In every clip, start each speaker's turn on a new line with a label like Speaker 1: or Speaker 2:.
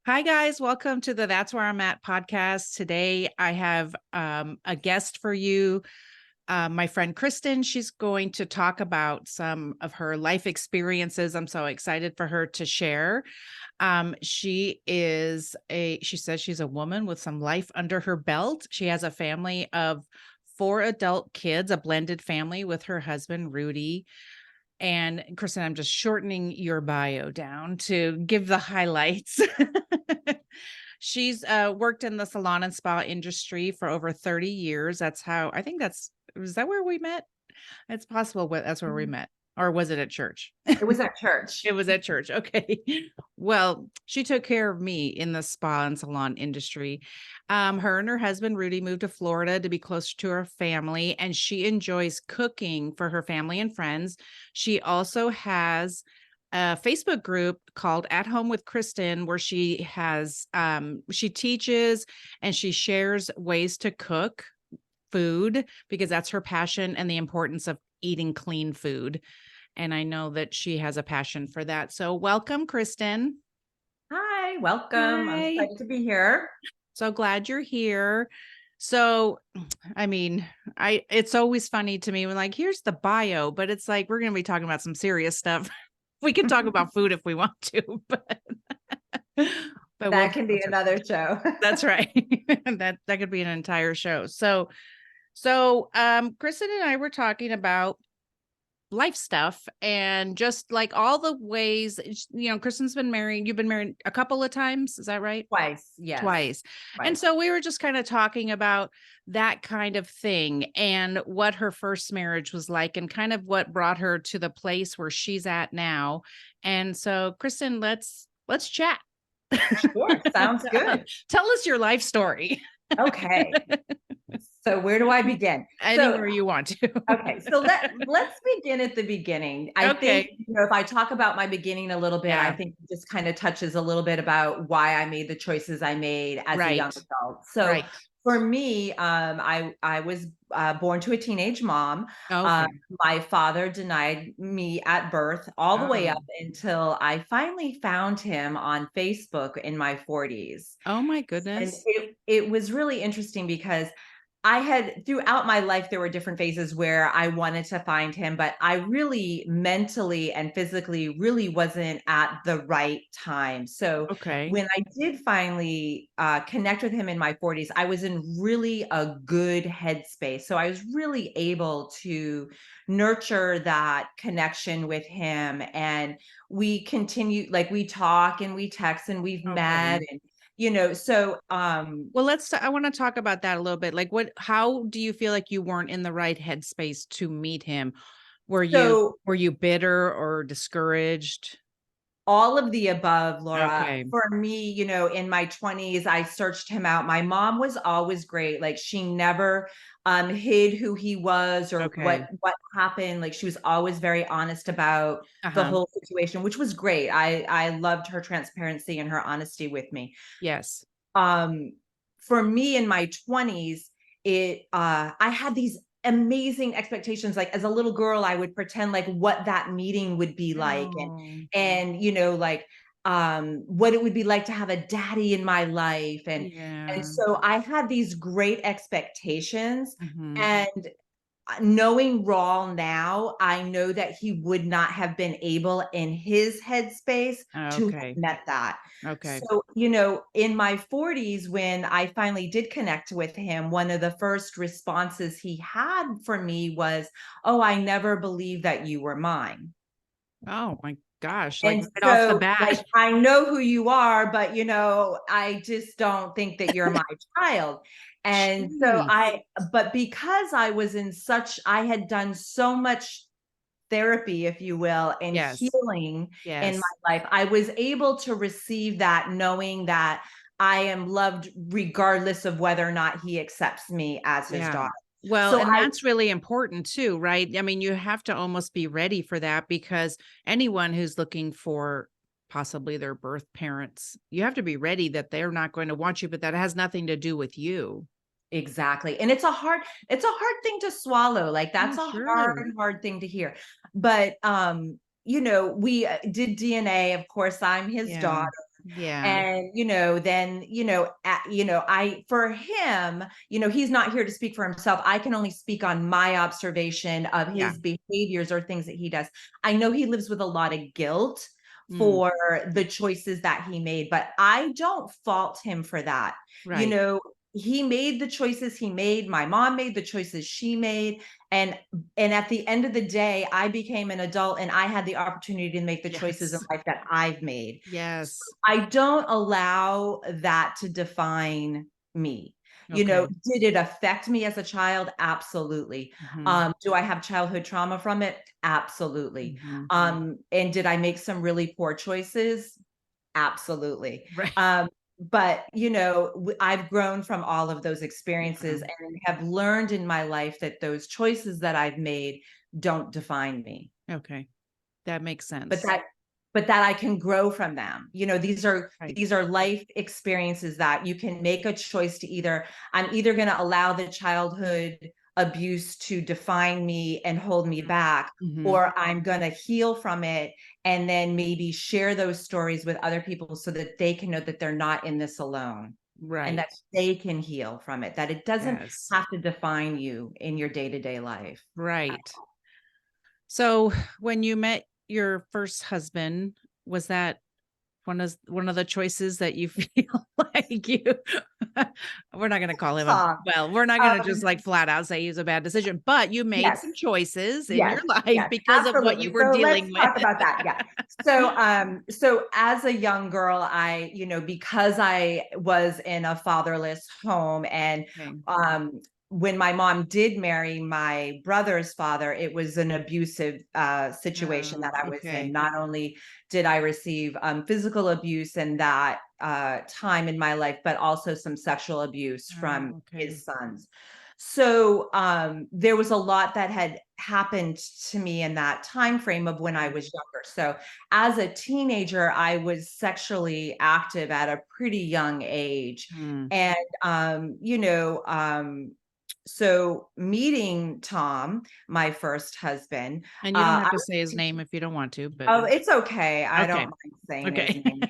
Speaker 1: Hi, guys. Welcome to the That's Where I'm At podcast. Today, I have a guest for you, my friend Kristin. She's going to talk about some of her life experiences. I'm so excited for her to share. She says she's a woman with some life under her belt. She has a family of 4 adult kids, a blended family with her husband, Rudy. And Kristen, I'm just shortening your bio down to give the highlights. She's worked in the salon and spa industry for over 30 years. Was that where we met? It's possible that's where we
Speaker 2: Mhm.
Speaker 1: met. Or was it at church?
Speaker 2: It was at church.
Speaker 1: It was at church. Okay. Well, she took care of me in the spa and salon industry. Her and her husband, Rudy, moved to Florida to be closer to her family, and she enjoys cooking for her family and friends. She also has a Facebook group called At Home with Kristin, where she teaches and she shares ways to cook food because that's her passion and the importance of eating clean food. And I know that she has a passion for that. So welcome, Kristin.
Speaker 2: Hi, welcome. I'm
Speaker 1: Hi.
Speaker 2: excited to be here.
Speaker 1: So glad you're here. So, I mean, it's always funny to me when like, here's the bio, but it's like we're gonna be talking about some serious stuff. We can talk about food if we want to, but
Speaker 2: That can be another show.
Speaker 1: that's right. That could be an entire show. Kristen and I were talking about life stuff and just like all the ways, Kristen's been married. You've been married a couple of times. Is that right?
Speaker 2: Twice, yes.
Speaker 1: Twice. And
Speaker 2: Twice.
Speaker 1: so we were just kind of talking about that kind of thing and what her first marriage was like and kind of what brought her to the place where she's at now. And so, Kristen, let's chat.
Speaker 2: Sure, sounds good.
Speaker 1: Tell us your life story.
Speaker 2: Okay. So where do I begin? So
Speaker 1: Anywhere you want to.
Speaker 2: okay, so let's begin at the beginning. I think,
Speaker 1: Okay.
Speaker 2: if I talk about my beginning a little bit, I
Speaker 1: Yeah.
Speaker 2: think it just kind of touches a little bit about why I made the choices I made as a young
Speaker 1: Right.
Speaker 2: adult. So
Speaker 1: Right.
Speaker 2: for me, I was born to a teenage mom. Uh,
Speaker 1: Okay.
Speaker 2: my father denied me at birth, all the way
Speaker 1: Oh.
Speaker 2: up until I finally found him on Facebook in my 40s.
Speaker 1: Oh my
Speaker 2: And
Speaker 1: goodness.
Speaker 2: it was really interesting because I had throughout my life, there were different phases where I wanted to find him, but I really mentally and physically really wasn't at the right time. So
Speaker 1: Okay.
Speaker 2: when I did finally connect with him in my 40s, I was in really a good headspace. So I was really able to nurture that connection with him. And we continue, like we talk and we text and we've met
Speaker 1: Okay.
Speaker 2: and so
Speaker 1: I want to talk about that a little bit. Like how do you feel like you weren't in the right headspace to meet him? Were you
Speaker 2: so
Speaker 1: were you bitter or discouraged?
Speaker 2: all of the above, Laura.
Speaker 1: Okay.
Speaker 2: For me, in my 20s, I searched him out. My mom was always great. Like she never hid who he was or what
Speaker 1: Okay.
Speaker 2: what happened. Like she was always very honest about the
Speaker 1: Uh-huh.
Speaker 2: whole situation, which was great. I loved her transparency and her honesty with me.
Speaker 1: Yes.
Speaker 2: Um, for me in my 20s, I had these amazing expectations. Like as a little girl, I would pretend like what that meeting would be like
Speaker 1: Oh,
Speaker 2: like what it would be like to have a daddy in my life. And
Speaker 1: yeah.
Speaker 2: so I had these great expectations.
Speaker 1: Mhm.
Speaker 2: And knowing Rawl now, I know that he would not have been able in his headspace to have
Speaker 1: Okay.
Speaker 2: met that.
Speaker 1: Okay.
Speaker 2: So, in my 40s, when I finally did connect with him, one of the first responses he had for me was, "Oh, I never believed that you were mine."
Speaker 1: Oh my gosh, like
Speaker 2: And
Speaker 1: right off the
Speaker 2: so, like,
Speaker 1: bat.
Speaker 2: I know who you are, but, I just don't think that you're my child. And so
Speaker 1: Jeez.
Speaker 2: but because I had done so much therapy, if you will, and
Speaker 1: Yes.
Speaker 2: healing in
Speaker 1: Yes.
Speaker 2: my life, I was able to receive that knowing that I am loved regardless of whether or not he accepts me as his
Speaker 1: Yeah.
Speaker 2: daughter.
Speaker 1: Well,
Speaker 2: So
Speaker 1: and that's really important too, right? I mean, you have to almost be ready for that because anyone who's looking for possibly their birth parents, you have to be ready that they're not going to want you, but that has nothing to do with you.
Speaker 2: exactly. And it's a hard thing to swallow. Like
Speaker 1: Oh,
Speaker 2: that's a
Speaker 1: sure.
Speaker 2: hard thing to hear. But we did DNA. Of course, I'm his
Speaker 1: Yeah.
Speaker 2: daughter.
Speaker 1: Yeah.
Speaker 2: And, then, for him, he's not here to speak for himself. I can only speak on my observation of
Speaker 1: Yeah.
Speaker 2: his behaviors or things that he does. I know he lives with a lot of guilt
Speaker 1: Mm,
Speaker 2: for the choices that he made, but I don't fault him for that. You
Speaker 1: right.
Speaker 2: know, he made the choices he made. My mom made the choices she made. And at the end of the day, I became an adult and I had the opportunity to make the choices in
Speaker 1: Yes.
Speaker 2: life that I've made. So
Speaker 1: Yes.
Speaker 2: I don't allow that to define me.
Speaker 1: Okay.
Speaker 2: Did it affect me as a child? Absolutely.
Speaker 1: Mhm.
Speaker 2: Do I have childhood trauma from it? Absolutely.
Speaker 1: Mhm.
Speaker 2: And did I make some really poor choices? Absolutely.
Speaker 1: Right.
Speaker 2: But I've grown from all of those
Speaker 1: Yeah.
Speaker 2: experiences and have learned in my life that those choices that I've made don't define me.
Speaker 1: Okay. That makes
Speaker 2: But
Speaker 1: sense.
Speaker 2: that I can grow from them.
Speaker 1: Right.
Speaker 2: These are life experiences that you can make a choice to I'm either going to allow the childhood abuse to define me and hold me back,
Speaker 1: Mhm.
Speaker 2: or I'm going to heal from it and then maybe share those stories with other people so that they can know that they're not in this alone and that
Speaker 1: Right.
Speaker 2: they can heal from it, that it doesn't
Speaker 1: Yes.
Speaker 2: have to define you in your day-to-day life.
Speaker 1: Right. So when you met your first husband, was that one of the choices that you feel like you we're not gonna call him a
Speaker 2: Tom,
Speaker 1: well, we're not gonna just,
Speaker 2: um,
Speaker 1: like, flat out say he's a bad decision, but you made
Speaker 2: yes.
Speaker 1: some choices in
Speaker 2: Yes,
Speaker 1: your life
Speaker 2: yes,
Speaker 1: because of what you
Speaker 2: absolutely.
Speaker 1: were
Speaker 2: So let's
Speaker 1: dealing with.
Speaker 2: talk about that. Yeah. So as a young girl, because I was in a fatherless home and
Speaker 1: Okay.
Speaker 2: um when my mom did marry my brother's father, it was an abusive situation that
Speaker 1: Oh,
Speaker 2: I was in.
Speaker 1: okay.
Speaker 2: Not only did I receive physical abuse in that time in my life, but also some sexual abuse from
Speaker 1: Oh, okay.
Speaker 2: his sons. So there was a lot that had happened to me in that time frame of when I
Speaker 1: Okay.
Speaker 2: was younger. So as a teenager, I was sexually active at a pretty young age.
Speaker 1: Mm.
Speaker 2: And so meeting Tom, my first husband,
Speaker 1: And you don't have
Speaker 2: I
Speaker 1: to
Speaker 2: was
Speaker 1: say his name if you don't want to, but
Speaker 2: oh, it's okay. I don't
Speaker 1: okay.
Speaker 2: mind saying his
Speaker 1: Okay.
Speaker 2: name.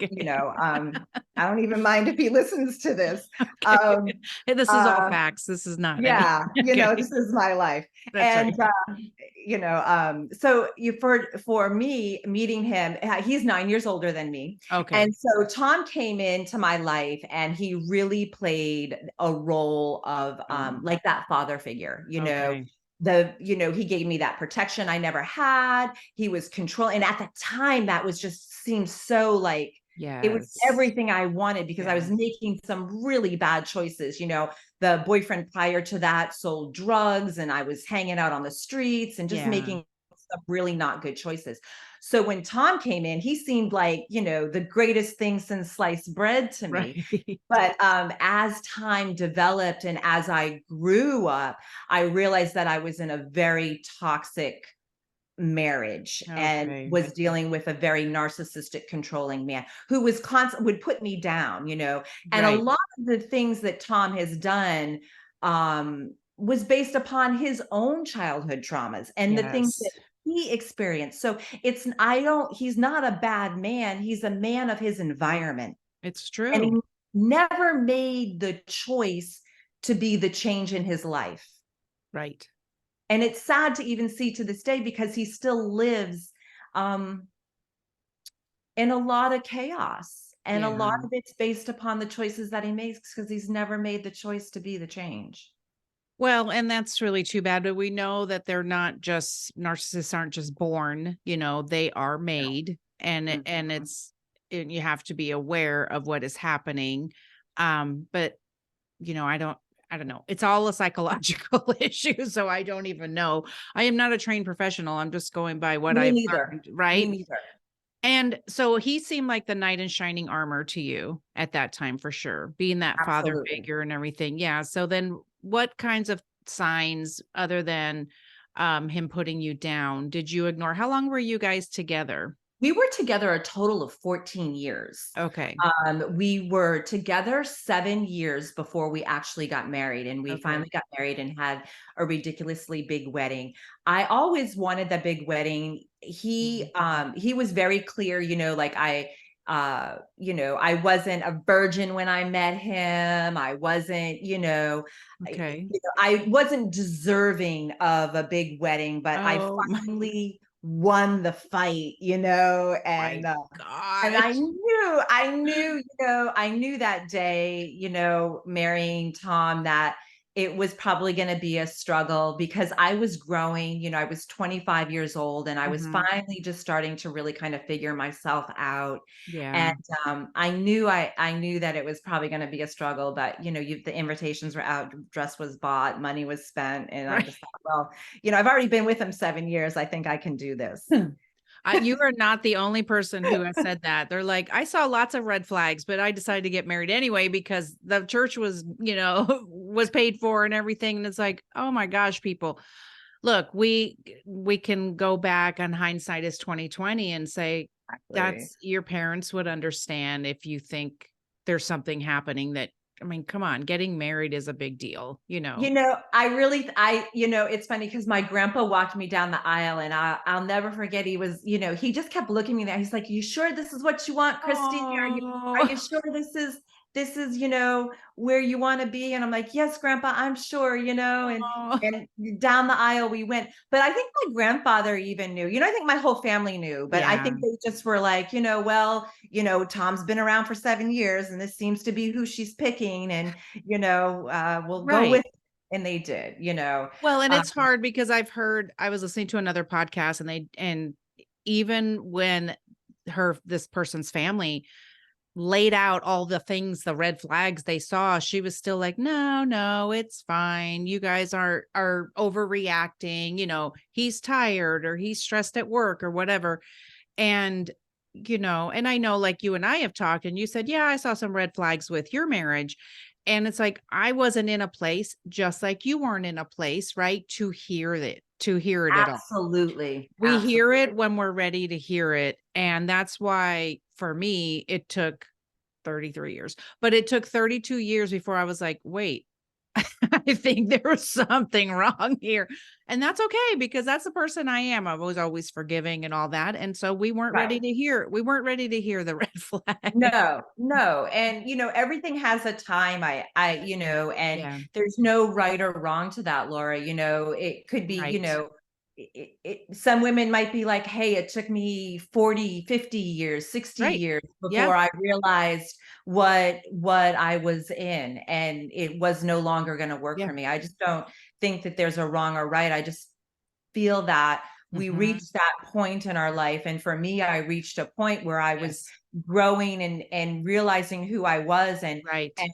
Speaker 1: Okay.
Speaker 2: I don't even mind if he listens to this.
Speaker 1: Okay.
Speaker 2: Um,
Speaker 1: Hey, this is all
Speaker 2: uh,
Speaker 1: facts. This is not any
Speaker 2: yeah,
Speaker 1: okay.
Speaker 2: this is my life.
Speaker 1: That's
Speaker 2: And
Speaker 1: right.
Speaker 2: so for me meeting him, he's 9 years older than me.
Speaker 1: Okay.
Speaker 2: And so Tom came into my life and he really played a role of
Speaker 1: Um,
Speaker 2: like that father figure,
Speaker 1: okay.
Speaker 2: he gave me that protection I never had. He was control, and at the time that was just seemed so like it was
Speaker 1: Yes.
Speaker 2: everything I wanted because I was
Speaker 1: Yes.
Speaker 2: making some really bad choices. The boyfriend prior to that sold drugs and I was hanging out on the streets and just
Speaker 1: Yeah.
Speaker 2: making some really not good choices. So when Tom came in, he seemed like, the greatest thing since sliced bread to me.
Speaker 1: Right.
Speaker 2: But as time developed and as I grew up, I realized that I was in a very toxic marriage and
Speaker 1: Okay.
Speaker 2: was dealing with a very narcissistic controlling man who was constant would put me down, and a
Speaker 1: Right.
Speaker 2: lot of the things that Tom has done was based upon his own childhood traumas and the things that
Speaker 1: Yes.
Speaker 2: he experienced. So he's not a bad man, he's a man of his environment,
Speaker 1: It's
Speaker 2: and
Speaker 1: true.
Speaker 2: he never made the choice to be the change in his life.
Speaker 1: Right.
Speaker 2: And it's sad to even see to this day because he still lives um, in a lot of chaos. And a
Speaker 1: Yeah.
Speaker 2: lot of it's based upon the choices that he makes because he's never made the choice to be the change.
Speaker 1: Well, and that's really too bad, but we know that they're not just narcissists aren't just born, they are made and
Speaker 2: Mhm.
Speaker 1: and you have to be aware of what is happening. But I don't know. It's all a psychological issue, so I don't even know. I am not a trained professional. I'm just going by what
Speaker 2: Me
Speaker 1: I've
Speaker 2: neither.
Speaker 1: learned,
Speaker 2: Me
Speaker 1: right?
Speaker 2: neither.
Speaker 1: And so he seemed like the knight in shining armor to you at that time for sure, being that father
Speaker 2: Absolutely.
Speaker 1: figure and everything. Yeah. So then what kinds of signs other than him putting you down did you ignore? How long were you guys together?
Speaker 2: We were together a total of 14 years.
Speaker 1: Okay.
Speaker 2: We were together 7 years before we actually got married, and we
Speaker 1: Okay.
Speaker 2: finally got married and had a ridiculously big wedding. I always wanted the big wedding.
Speaker 1: Mhm.
Speaker 2: He was very clear, like I wasn't a virgin when I met him. I wasn't,
Speaker 1: Okay.
Speaker 2: I wasn't deserving of a big wedding, but I
Speaker 1: Oh my
Speaker 2: finally won the fight,
Speaker 1: my
Speaker 2: and I
Speaker 1: gosh.
Speaker 2: knew, I knew that day, marrying Tom, that it was probably going to be a struggle because I was growing, I was 25 years old and I was
Speaker 1: Mhm.
Speaker 2: finally just starting to really kind of figure myself out.
Speaker 1: Yeah.
Speaker 2: And I knew that it was probably going to be a struggle, but the invitations were out, dress was bought, money was spent, and I
Speaker 1: Right.
Speaker 2: just thought, well, I've already been with him 7 years. I think I can do this.
Speaker 1: You are not the only person who has said that. They're like, I saw lots of red flags, but I decided to get married anyway because the church was, was paid for and everything. And it's like, oh my gosh, people, look, we can go back, on hindsight is 2020, and say
Speaker 2: Exactly.
Speaker 1: that's, your parents would understand if you think there's something happening that, I mean, come on, getting married is a big deal,
Speaker 2: It's funny because my grandpa walked me down the aisle, and I'll never forget. He just kept looking at me there. He's like, "You sure this is what you want, Kristin? Are you
Speaker 1: Oh,
Speaker 2: sure this is where you want to be?" And I'm like, "Yes, Grandpa, I'm sure."
Speaker 1: oh,
Speaker 2: And down the aisle we went. But I think my grandfather even knew. I think my whole family knew. But I
Speaker 1: yeah,
Speaker 2: think they just were like, well, Tom's been around for 7 years, and this seems to be who she's picking, and we'll go
Speaker 1: right.
Speaker 2: with, and they did.
Speaker 1: Well, and
Speaker 2: Um,
Speaker 1: it's hard because I was listening to another podcast, and even when this person's family laid out all the things, the red flags they saw, she was still like, no, no, it's fine. You guys are overreacting. He's tired or he's stressed at work or whatever. And, and I know, like, you and I have talked and you said, yeah, I saw some red flags with your marriage. And it's like, I wasn't in a place, just like you weren't in a place, right, to hear it at all.
Speaker 2: Absolutely,
Speaker 1: We hear it
Speaker 2: absolutely.
Speaker 1: when we're ready to hear it. And that's why for me, it took 33 years, but it took 32 years before I was like, wait, I think there was something wrong here. And that's okay because that's the person I am. I was always forgiving and all that. And so
Speaker 2: Right.
Speaker 1: we weren't ready to hear the red flag.
Speaker 2: No, no. And everything has a time. And
Speaker 1: Yeah.
Speaker 2: there's no right or wrong to that, Laura. It could be,
Speaker 1: Right.
Speaker 2: some women might be like, hey, it took me 40, 50 years, 60
Speaker 1: Right.
Speaker 2: years
Speaker 1: Yeah.
Speaker 2: before I realized what I was in, and it was no longer going to work
Speaker 1: Yeah.
Speaker 2: for me. I just don't think that there's a wrong or right. I just feel that we
Speaker 1: Hmm.
Speaker 2: reached that point in our life. And for me, I reached a point where I was
Speaker 1: Yes.
Speaker 2: growing and realizing who I was. And
Speaker 1: Right.
Speaker 2: and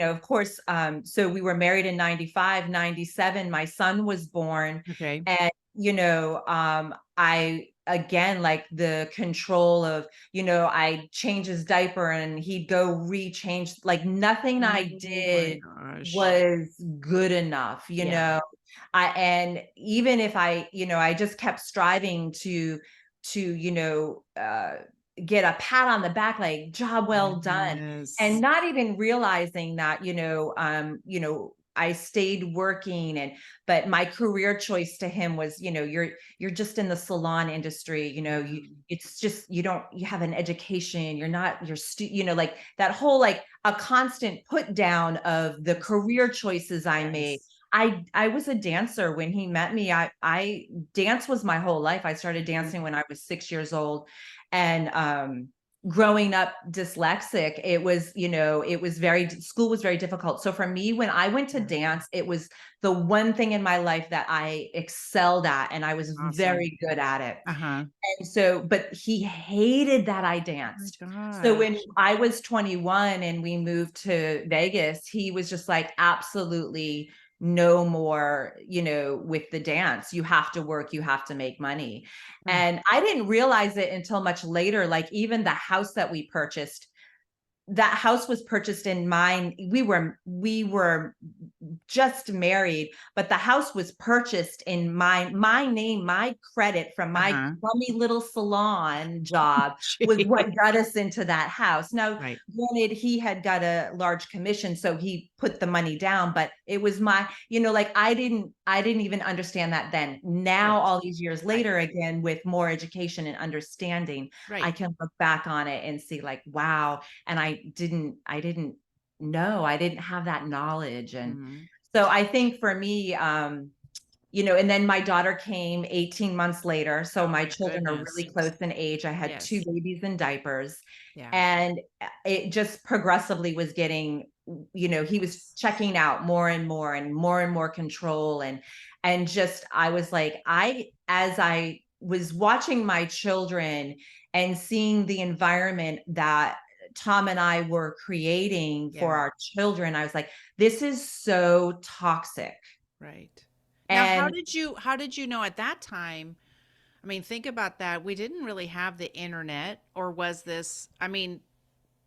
Speaker 2: of course, so we were married in 95, 97. My son was born.
Speaker 1: Okay.
Speaker 2: And I, again, like the control of, I change his diaper and he'd go rechange, like nothing I
Speaker 1: Oh my
Speaker 2: did
Speaker 1: gosh.
Speaker 2: was good enough,
Speaker 1: Yeah.
Speaker 2: and even if I just kept striving to, get a pat on the back, like, job well done. And
Speaker 1: Yes.
Speaker 2: not even realizing that, I stayed working, but my career choice to him was, you're just in the salon industry,
Speaker 1: Yeah.
Speaker 2: it's just, you have an education, you're not, like that whole, like, a constant put down of the
Speaker 1: Yes.
Speaker 2: career choices I made.
Speaker 1: Yes.
Speaker 2: I was a dancer when he met me. I dance was my whole life. I started
Speaker 1: Mhm.
Speaker 2: dancing when I was 6 years old. And growing up dyslexic, school was very difficult. So for me, when I went to
Speaker 1: Yeah.
Speaker 2: dance, it was the one thing in my life that I excelled at, and I was
Speaker 1: Awesome.
Speaker 2: very good at it.
Speaker 1: Uh-huh.
Speaker 2: And so, but he hated that I
Speaker 1: Oh my
Speaker 2: danced. So when
Speaker 1: gosh.
Speaker 2: I was 21 and we moved to Vegas, he was just like, absolutely no more, with the dance. You have to work, you have to make money.
Speaker 1: Mm.
Speaker 2: And I didn't realize it until much later. Like, even the house that we purchased, that house was purchased in mine. We were just married, but the house was purchased in my name, my credit from my
Speaker 1: Uh-huh.
Speaker 2: crummy little salon job was what
Speaker 1: Gee.
Speaker 2: got us into that house. Now,
Speaker 1: Right.
Speaker 2: granted, he had got a large commission, so he put the money down, but it was my, like I didn't even understand that then. Now,
Speaker 1: Right.
Speaker 2: all these years
Speaker 1: Right.
Speaker 2: later, again, with more education and understanding, I
Speaker 1: Right.
Speaker 2: can look back on it and see like, wow. And I didn't know, I didn't have that knowledge. And
Speaker 1: Mhm.
Speaker 2: so I think for me, and then my daughter came 18 months later. So
Speaker 1: Oh
Speaker 2: my
Speaker 1: my
Speaker 2: children are really
Speaker 1: goodness.
Speaker 2: close in age. I had two
Speaker 1: Yes.
Speaker 2: babies in diapers,
Speaker 1: Yeah.
Speaker 2: and it just progressively was getting, he was checking out more and more and more and more control. And just, I was like, as I was watching my children and seeing the environment that Tom and I were creating for
Speaker 1: Yeah.
Speaker 2: our children, I was like, this is so toxic.
Speaker 1: Right. Now,
Speaker 2: And
Speaker 1: how did you know at that time? I mean, think about that. We didn't really have the internet, or was this, I mean,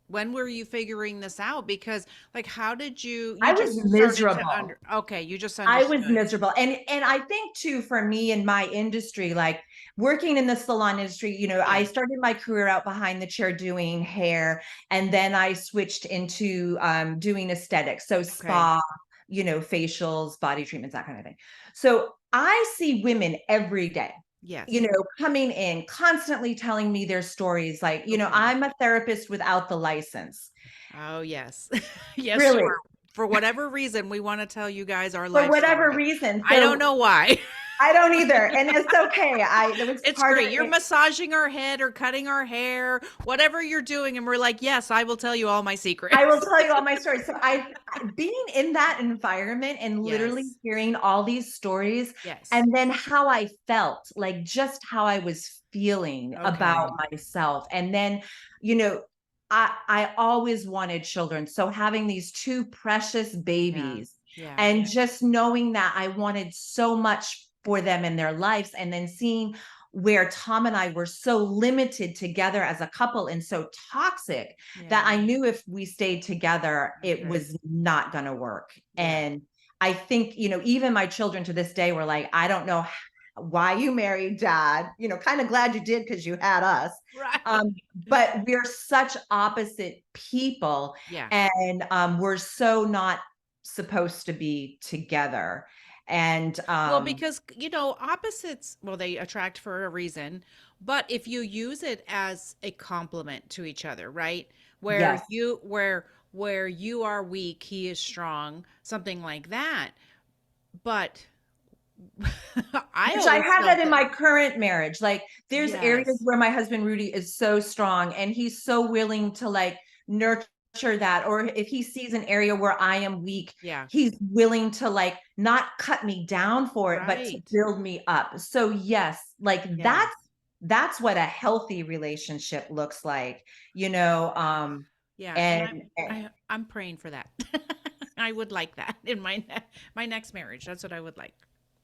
Speaker 1: when were you figuring this out? Because like how did you
Speaker 2: I was
Speaker 1: just started to
Speaker 2: miserable.
Speaker 1: okay, you just
Speaker 2: I was
Speaker 1: understood.
Speaker 2: miserable. And I think too, for me in my industry, like working in the salon industry, I
Speaker 1: Yeah.
Speaker 2: started my career out behind the chair doing hair, and then I switched into doing aesthetics. So
Speaker 1: Okay.
Speaker 2: spa, facials, body treatments, that kind of thing. So I see women every day,
Speaker 1: Yes.
Speaker 2: coming in constantly telling me their stories. Like,
Speaker 1: Okay.
Speaker 2: I'm a therapist without the license.
Speaker 1: Oh, yes. Yes, you
Speaker 2: Really,
Speaker 1: are. For whatever reason, we want to tell you guys our
Speaker 2: for
Speaker 1: life
Speaker 2: whatever
Speaker 1: story.
Speaker 2: reason.
Speaker 1: I don't
Speaker 2: So
Speaker 1: know why.
Speaker 2: I don't either. And it's okay. That was
Speaker 1: It's
Speaker 2: part of
Speaker 1: great. You're
Speaker 2: it.
Speaker 1: massaging our head or cutting our hair, whatever you're doing, and we're like, "Yes, I will tell you all my
Speaker 2: I will
Speaker 1: secrets."
Speaker 2: tell you all my stories. So being in that environment and literally
Speaker 1: Yes.
Speaker 2: hearing all these stories,
Speaker 1: Yes.
Speaker 2: and then how I felt, like just how I was feeling about
Speaker 1: Okay.
Speaker 2: myself. And then, you know, I always wanted children. So having these two precious
Speaker 1: Yeah.
Speaker 2: babies
Speaker 1: Yeah.
Speaker 2: and just knowing that I wanted so much for them in their lives, and then seeing where Tom and I were so limited together as a couple and so toxic that
Speaker 1: Yeah.
Speaker 2: I knew if we stayed together, it
Speaker 1: Okay.
Speaker 2: was not going to work.
Speaker 1: Yeah.
Speaker 2: And I think, even my children to this day were like, I don't know why you married dad, kind of glad you did because you had us.
Speaker 1: Right.
Speaker 2: Um, but we're such opposite people,
Speaker 1: Yeah.
Speaker 2: and we're so not supposed to be together. And
Speaker 1: Well, because, opposites, well, they attract for a reason, but if you use it as a compliment to each other, right? Where
Speaker 2: yes,
Speaker 1: where you are weak, he is strong, something like that. But I
Speaker 2: which I
Speaker 1: always
Speaker 2: have that
Speaker 1: felt
Speaker 2: in
Speaker 1: that
Speaker 2: my current marriage. Like there's areas
Speaker 1: yes.
Speaker 2: where my husband Rudy is so strong and he's so willing to like nurture that. Or if he sees an area where I am weak,
Speaker 1: Yeah.
Speaker 2: he's willing to like not cut me down for it, but to
Speaker 1: Right.
Speaker 2: build me up. So yes, like
Speaker 1: Yeah.
Speaker 2: that's what a healthy relationship looks like, you know.
Speaker 1: Yeah, and
Speaker 2: And
Speaker 1: I'm praying for that. I would like that in my next marriage. That's what I would like.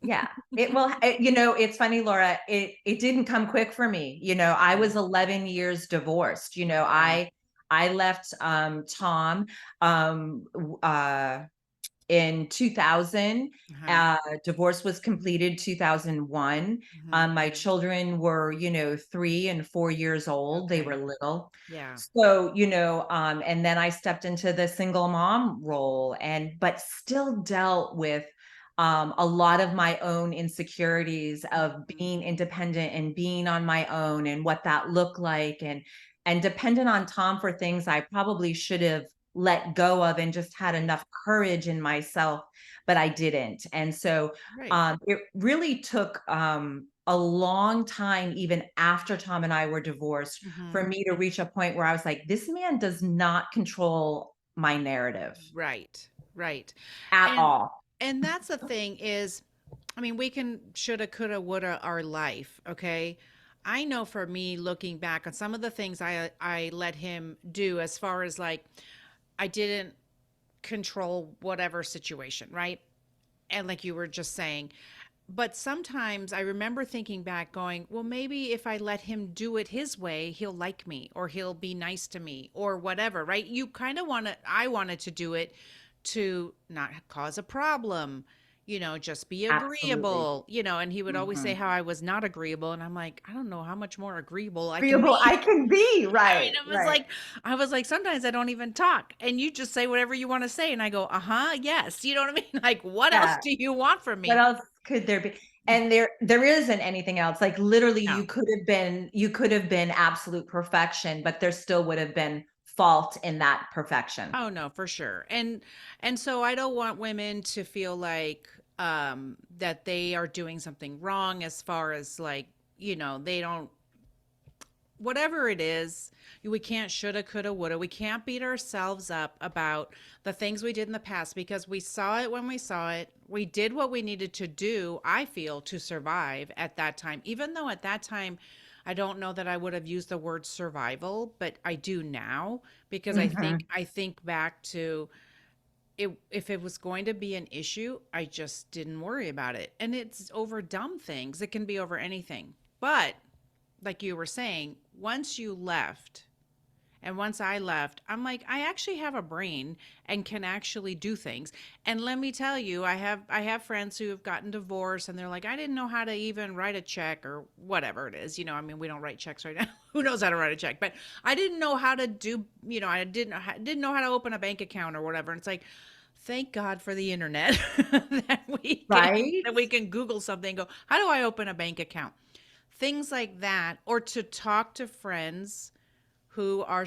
Speaker 2: yeah, it's funny, Laura, it didn't come quick for me. I
Speaker 1: Yeah.
Speaker 2: was 11 years divorced.
Speaker 1: Okay.
Speaker 2: I left Tom in 2000.
Speaker 1: Uh-huh.
Speaker 2: Divorce was completed 2001.
Speaker 1: Mhm.
Speaker 2: My children were, 3 and 4 years old. They were
Speaker 1: Okay.
Speaker 2: little.
Speaker 1: Yeah.
Speaker 2: So, and then I stepped into the single mom role, but still dealt with a lot of my own insecurities of
Speaker 1: Mhm.
Speaker 2: being independent and being on my own and what that looked like, and dependent on Tom for things I probably should have let go of and just had
Speaker 1: Right.
Speaker 2: enough courage in myself, but I didn't. And so
Speaker 1: Right.
Speaker 2: it really took a long time, even after Tom and I were divorced, for
Speaker 1: Mhm.
Speaker 2: me to reach a point where I was like, this man does not control my narrative
Speaker 1: Right. Right.
Speaker 2: at
Speaker 1: And
Speaker 2: all.
Speaker 1: that's the thing is, I mean, we can shoulda, coulda, woulda our life, okay? I know for me looking back on some of the things I let him do as far as like I didn't control whatever situation, right? And like you were just saying, but sometimes I remember thinking back going, well, maybe if I let him do it his way, he'll like me or he'll be nice to me or whatever, right? You kind of want to, I wanted to do it to not cause a problem, just be
Speaker 2: Absolutely.
Speaker 1: agreeable, and he would always say
Speaker 2: Mhm.
Speaker 1: how I was not agreeable. And I'm like, I don't know how much more agreeable I can
Speaker 2: Agreeable
Speaker 1: be.
Speaker 2: I can be,
Speaker 1: I mean,
Speaker 2: right,
Speaker 1: it was
Speaker 2: right.
Speaker 1: like, I was like, sometimes I don't even talk and you just say whatever you want to say. And I go, uh-huh, yes. You know what I mean? Like, what else
Speaker 2: Yeah.
Speaker 1: do you want from
Speaker 2: What
Speaker 1: me?
Speaker 2: else could there be? And there isn't anything else. Like, literally,
Speaker 1: No.
Speaker 2: you could have been absolute perfection, but there still would have been fault in that perfection.
Speaker 1: Oh no, for sure. And so I don't want women to feel like that they are doing something wrong as far as like, they don't, whatever it is, we can't shoulda, coulda, woulda. We can't beat ourselves up about the things we did in the past because we saw it when we saw it. We did what we needed to do, I feel, to survive at that time. Even though at that time I don't know that I would have used the word survival, but I do now because I think
Speaker 2: Mhm.
Speaker 1: I think back to it. If it was going to be an issue, I just didn't worry about it. And it's over dumb things. It can be over anything. But like you were saying, once you left and once I left, I'm like, I actually have a brain and can actually do things. And let me tell you, I have friends who have gotten divorced and they're like, I didn't know how to even write a check or whatever it is. I mean, we don't write checks right now. Who knows how to write a check? But I didn't know how to do, I didn't know how to open a bank account or whatever. And it's like, thank God for the internet that
Speaker 2: Right?
Speaker 1: we can Google something and go, how do I open a bank account? Things like that, or to talk to friends who are,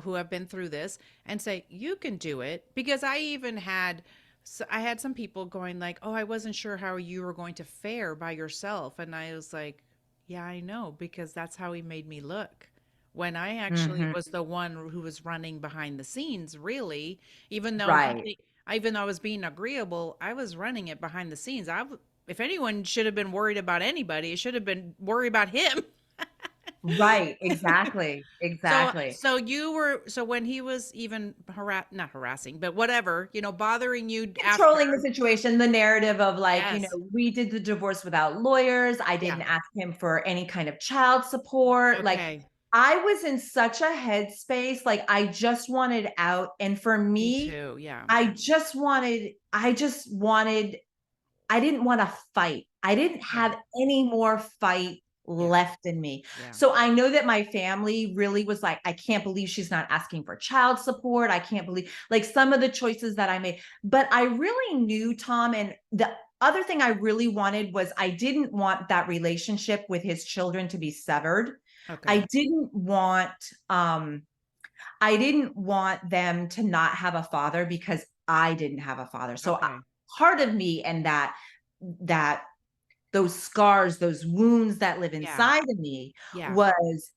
Speaker 1: who have been through this and say, you can do it. Because I had some people going like, oh, I wasn't sure how you were going to fare by yourself. And I was like, yeah, I know, because that's how he made me look. When I actually
Speaker 2: Mhm.
Speaker 1: was the one who was running behind the scenes, really, even though
Speaker 2: Right.
Speaker 1: even though I was being agreeable, I was running it behind the scenes. If anyone should have been worried about anybody, it should have been worried about him.
Speaker 2: Right, exactly, exactly.
Speaker 1: So when he was even not harassing, but whatever, bothering you after.
Speaker 2: Controlling the situation, the narrative of, like,
Speaker 1: Yes.
Speaker 2: we did the divorce without lawyers, I
Speaker 1: Yeah.
Speaker 2: didn't ask him for any kind of child support, like,
Speaker 1: Okay.
Speaker 2: I was in such a headspace, like, I just wanted out, and for
Speaker 1: Me
Speaker 2: me,
Speaker 1: too. Yeah.
Speaker 2: I just wanted I didn't wanna fight. I didn't
Speaker 1: Yeah.
Speaker 2: have any more fight
Speaker 1: Yeah.
Speaker 2: left in me.
Speaker 1: Yeah.
Speaker 2: So I know that my family really was like, "I can't believe she's not asking for child support. I can't believe," like, some of the choices that I made. But I really knew Tom, and the other thing I really wanted was I didn't want that relationship with his children to be severed. I
Speaker 1: Okay.
Speaker 2: didn't want, um I didn't want them to not have a father because I didn't have a father. So,
Speaker 1: Okay.
Speaker 2: part of me, and that those scars, those wounds that live
Speaker 1: Yeah.
Speaker 2: inside of me
Speaker 1: Yeah.
Speaker 2: was,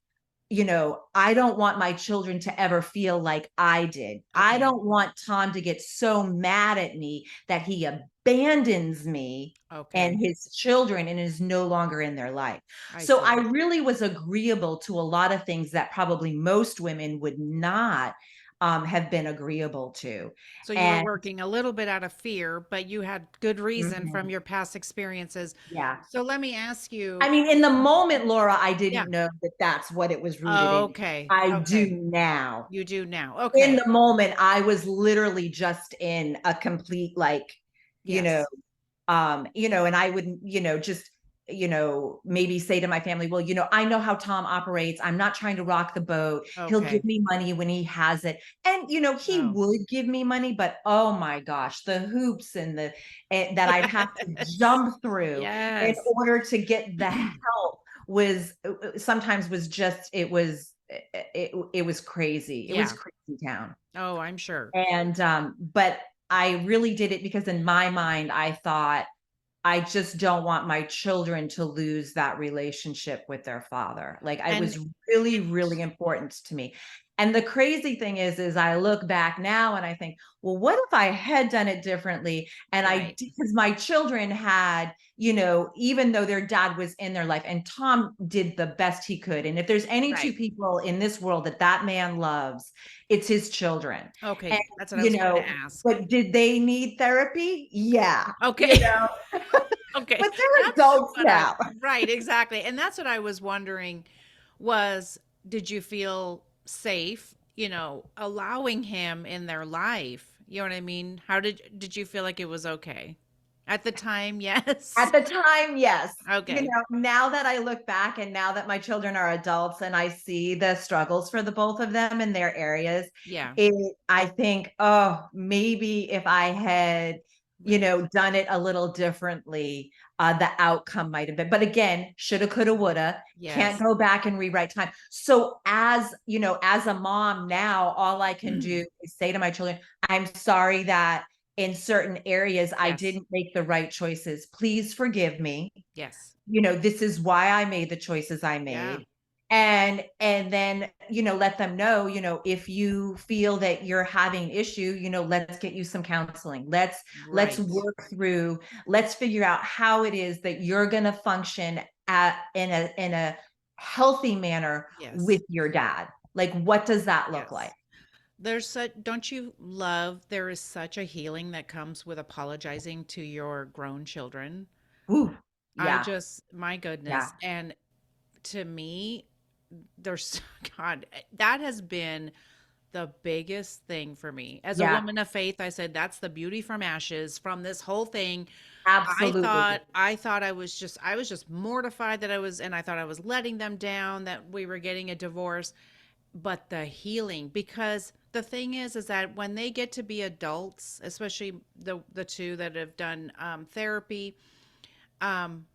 Speaker 2: I don't want my children to ever feel like I did. I
Speaker 1: Okay.
Speaker 2: don't want Tom to get so mad at me that he abandons me and
Speaker 1: Okay.
Speaker 2: his children and is no longer in their life.
Speaker 1: I
Speaker 2: So I
Speaker 1: see.
Speaker 2: really was agreeable to a lot of things that probably most women would not have been agreeable to.
Speaker 1: So you were
Speaker 2: And
Speaker 1: working a little bit out of fear, but you had good reason from
Speaker 2: mhm,
Speaker 1: your past experiences.
Speaker 2: yeah.
Speaker 1: So let me ask
Speaker 2: I
Speaker 1: you.
Speaker 2: mean, in the moment, Laura, I
Speaker 1: Yeah.
Speaker 2: didn't know that that's what it was rooted in.
Speaker 1: Okay.
Speaker 2: I do
Speaker 1: Okay.
Speaker 2: now.
Speaker 1: You do now.
Speaker 2: In
Speaker 1: Okay.
Speaker 2: the moment, I was literally just in a complete, like, you know,
Speaker 1: Yes.
Speaker 2: and I would, just, maybe say to my family, well, I know how Tom operates. I'm not trying to rock the boat. He'll give
Speaker 1: Okay.
Speaker 2: me money when he has it. And, he
Speaker 1: Oh.
Speaker 2: would give me money, but oh my gosh, the hoops and that I'd have to
Speaker 1: Yes.
Speaker 2: jump through in
Speaker 1: Yes.
Speaker 2: order to get the help was sometimes was just, it was crazy. It was
Speaker 1: Yeah.
Speaker 2: crazy town.
Speaker 1: Oh, I'm sure.
Speaker 2: And, but I really did it because in my mind, I thought, I just don't want my children to lose that relationship with their father. Like, it
Speaker 1: And
Speaker 2: was really, really important to me. And the crazy thing is I look back now and I think, well, what if I had done it differently? And
Speaker 1: right.
Speaker 2: because my children had, even though their dad was in their life, and Tom did the best he could. And if there's any two
Speaker 1: Right.
Speaker 2: people in this world that that man loves, it's his children. And,
Speaker 1: Okay. That's what I
Speaker 2: you
Speaker 1: was going to
Speaker 2: know,
Speaker 1: ask.
Speaker 2: but did they need therapy? Yeah.
Speaker 1: Okay. Okay,
Speaker 2: But they're
Speaker 1: that's
Speaker 2: adults
Speaker 1: what I
Speaker 2: now.
Speaker 1: right, exactly, and that's what I was wondering was, did you feel safe, allowing him in their life? You know what I mean? How did you feel like it was okay? At the time,
Speaker 2: At
Speaker 1: yes?
Speaker 2: the time, yes.
Speaker 1: Okay.
Speaker 2: Now that I look back and now that my children are adults and I see the struggles for the both of them in their areas,
Speaker 1: Yeah,
Speaker 2: I think, oh, maybe if I had,
Speaker 1: right.
Speaker 2: done it a little differently, the outcome might have been. But again, shoulda, coulda, woulda, can't
Speaker 1: Yes.
Speaker 2: go back and rewrite time. So as a mom now, all I can do is say to my children, I'm sorry that in certain areas I
Speaker 1: Yes.
Speaker 2: didn't make the right choices. Please forgive me.
Speaker 1: Yes.
Speaker 2: This is why I made the choices I
Speaker 1: Yeah.
Speaker 2: made. And then, let them know, if you feel that you're having issue, let's get you some counseling. Let's
Speaker 1: Right.
Speaker 2: work through, let's figure out how it is that you're going to function in a healthy manner
Speaker 1: Yes.
Speaker 2: with your dad. Like, what does that look like?
Speaker 1: Yes. There's such, don't you love, there is such a healing that comes with apologizing to your grown children.
Speaker 2: Ooh,
Speaker 1: I
Speaker 2: yeah,
Speaker 1: just, my
Speaker 2: yeah,
Speaker 1: goodness. And to me, there's, God, that has been the biggest thing for me. As a
Speaker 2: yeah,
Speaker 1: woman of faith, I said, that's the beauty from ashes, from this whole thing. I
Speaker 2: absolutely.
Speaker 1: thought I thought I was just mortified that and I thought I was letting them down, that we were getting a divorce, but the healing, because the thing is that when they get to be adults, especially the two that have done therapy,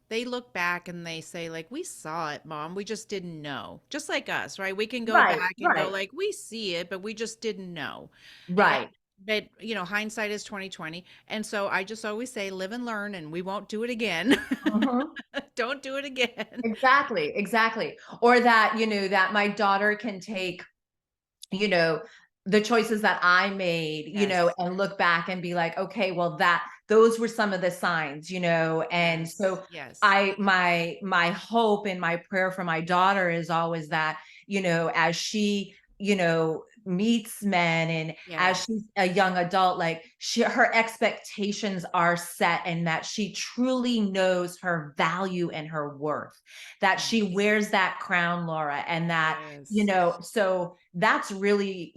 Speaker 1: they look back and they say, like, we saw it, mom, we just didn't know. Just like us, right? We can go
Speaker 2: Right,
Speaker 1: back and go
Speaker 2: right,
Speaker 1: like, we see it, but we just didn't know. And,
Speaker 2: right.
Speaker 1: but hindsight is 2020. And so I just always say, live and learn, and we won't do it again.
Speaker 2: Mhm.
Speaker 1: Don't do it again.
Speaker 2: Exactly, exactly. Or that, that my daughter can take, you know, the choices that I made,
Speaker 1: Yes.
Speaker 2: and look back and be like, okay, well, those were some of the signs, and
Speaker 1: Yes.
Speaker 2: so
Speaker 1: Yes.
Speaker 2: my hope and my prayer for my daughter is always that, as she, meets men and as
Speaker 1: Yes.
Speaker 2: she's a young adult, like her expectations are set and that she truly knows her value and her worth, that she
Speaker 1: Yes.
Speaker 2: wears that crown, Laura, and that,
Speaker 1: Yes.
Speaker 2: so that's really,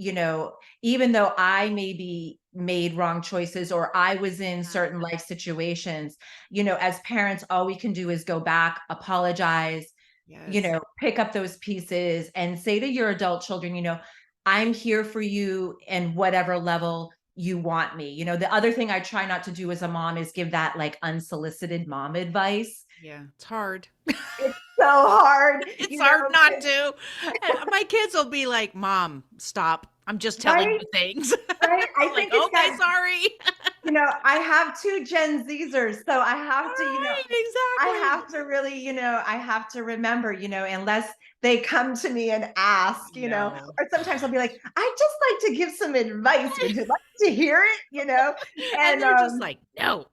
Speaker 2: even though I maybe made wrong choices or I was in
Speaker 1: Yeah.
Speaker 2: certain life situations, as parents, all we can do is go back, apologize,
Speaker 1: Yes.
Speaker 2: pick up those pieces and say to your adult children, I'm here for you in whatever level you want me. The other thing I try not to do as a mom is give that like unsolicited mom advice.
Speaker 1: Yeah. It's hard.
Speaker 2: It's so hard,
Speaker 1: It's hard not
Speaker 2: 'cause
Speaker 1: to. My kids will be like, "Mom, stop. I'm just telling
Speaker 2: right?
Speaker 1: you things."
Speaker 2: Right? I
Speaker 1: I'm like,
Speaker 2: think it's
Speaker 1: "Okay,
Speaker 2: got
Speaker 1: sorry."
Speaker 2: I have 2 Gen Zers, so I
Speaker 1: All
Speaker 2: have to,
Speaker 1: right,
Speaker 2: I
Speaker 1: exactly.
Speaker 2: have to really, I have to remember, unless they come to me and ask,
Speaker 1: No.
Speaker 2: or sometimes I'll be like, "I'd just like to give some advice. Would you like to hear it?"
Speaker 1: And
Speaker 2: And,
Speaker 1: they're just like, "No."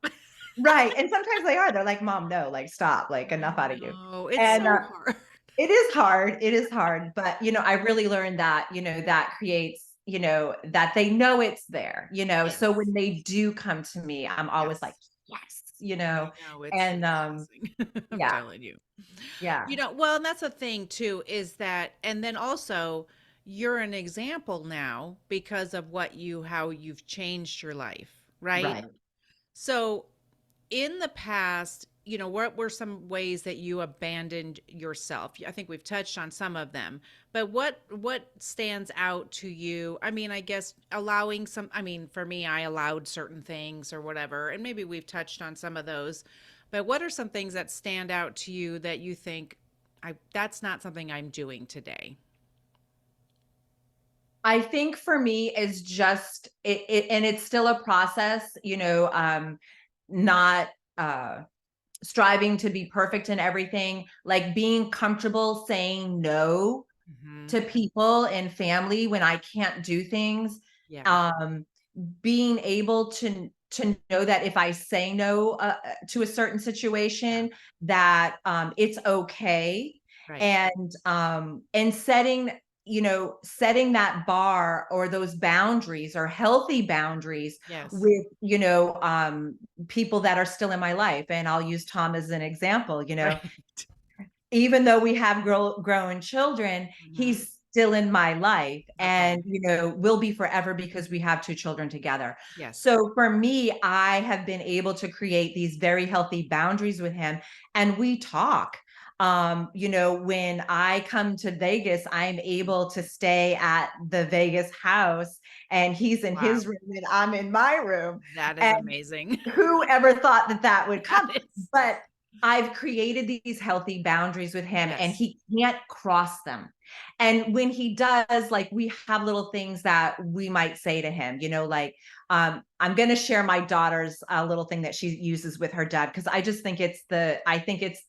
Speaker 2: right, and sometimes they are. They're like, "Mom, no, like, stop, like,
Speaker 1: I
Speaker 2: enough out of you."
Speaker 1: know. It's
Speaker 2: And,
Speaker 1: so hard.
Speaker 2: it is hard, but, I really learned that, that creates, that they know it's there, so
Speaker 1: Yes.
Speaker 2: when they do come to me, I'm always like,
Speaker 1: Yes.
Speaker 2: "Yes,"
Speaker 1: I know,
Speaker 2: and,
Speaker 1: it's a blessing. I'm
Speaker 2: yeah,
Speaker 1: telling you.
Speaker 2: yeah,
Speaker 1: Well, and that's the thing too, is that, and then also you're an example now because of how you've changed your life, right?
Speaker 2: right.
Speaker 1: So in the past, what were some ways that you abandoned yourself? I think we've touched on some of them, but what stands out to you? I mean, I guess for me, I allowed certain things or whatever, and maybe we've touched on some of those, but what are some things that stand out to you that you think, that's not something I'm doing today?
Speaker 2: I think for me is just and it's still a process, not, striving to be perfect in everything, like being comfortable saying no
Speaker 1: Hmm.
Speaker 2: to people and family when I can't do things.
Speaker 1: Yeah.
Speaker 2: Um, Being able to know that if I say no, to a certain
Speaker 1: Yeah.
Speaker 2: situation, that, it's okay,
Speaker 1: Right.
Speaker 2: and setting setting that bar or those boundaries or healthy boundaries
Speaker 1: Yes.
Speaker 2: with, people that are still in my life. And I'll use Tom as an example,
Speaker 1: Right.
Speaker 2: even though we have grown children,
Speaker 1: Mhm.
Speaker 2: he's still in my life,
Speaker 1: Okay.
Speaker 2: and will be forever because we have two children together.
Speaker 1: Yes.
Speaker 2: So for me, I have been able to create these very healthy boundaries with him, and we talk. When I come to Vegas, I'm able to stay at the Vegas house, and he's in
Speaker 1: Wow.
Speaker 2: his room and I'm in my room.
Speaker 1: That is
Speaker 2: And
Speaker 1: amazing.
Speaker 2: whoever thought that that would
Speaker 1: That
Speaker 2: come?
Speaker 1: is.
Speaker 2: But I've created these healthy boundaries with him, and
Speaker 1: Yes.
Speaker 2: he can't cross them. And when he does, like, we have little things that we might say to him, like, I'm going to share my daughter's little thing that she uses with her dad, because I think it's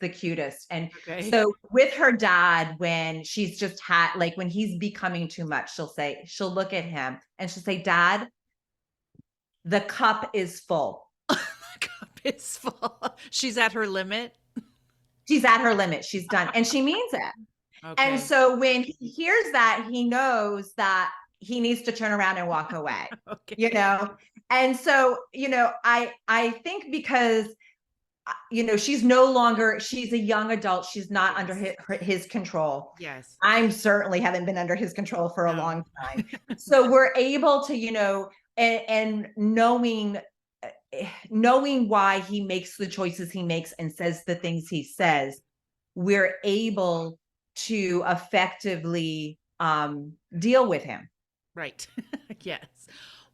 Speaker 2: the cutest. And
Speaker 1: Okay.
Speaker 2: so with her dad, when she's just like, when he's becoming too much, she'll look at him and she'll say, "Dad, the cup is full."
Speaker 1: The cup is full. She's at her limit?
Speaker 2: She's at her limit. She's done. And she means it. And
Speaker 1: Okay.
Speaker 2: so when he hears that, he knows that he needs to turn around and walk away, you
Speaker 1: Okay.
Speaker 2: know? And so, I think because she's a young adult, she's not under
Speaker 1: Yes.
Speaker 2: his control.
Speaker 1: Yes.
Speaker 2: I'm certainly haven't been under his control for a
Speaker 1: No.
Speaker 2: long time. So we're able to, and knowing why he makes the choices he makes and says the things he
Speaker 1: Right.
Speaker 2: says, we're able to effectively deal with him.
Speaker 1: Right. Yes.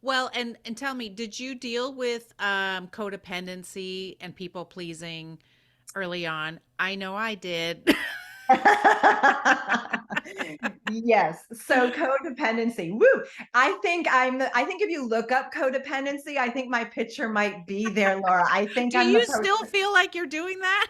Speaker 1: Well, and tell me, did you deal with codependency and people pleasing early on? I know I did.
Speaker 2: Yes. So codependency. Woo. I think if you look up codependency, I think my picture might be there, Laura. I think
Speaker 1: Do
Speaker 2: I'm the
Speaker 1: you
Speaker 2: person.
Speaker 1: still feel like you're doing that?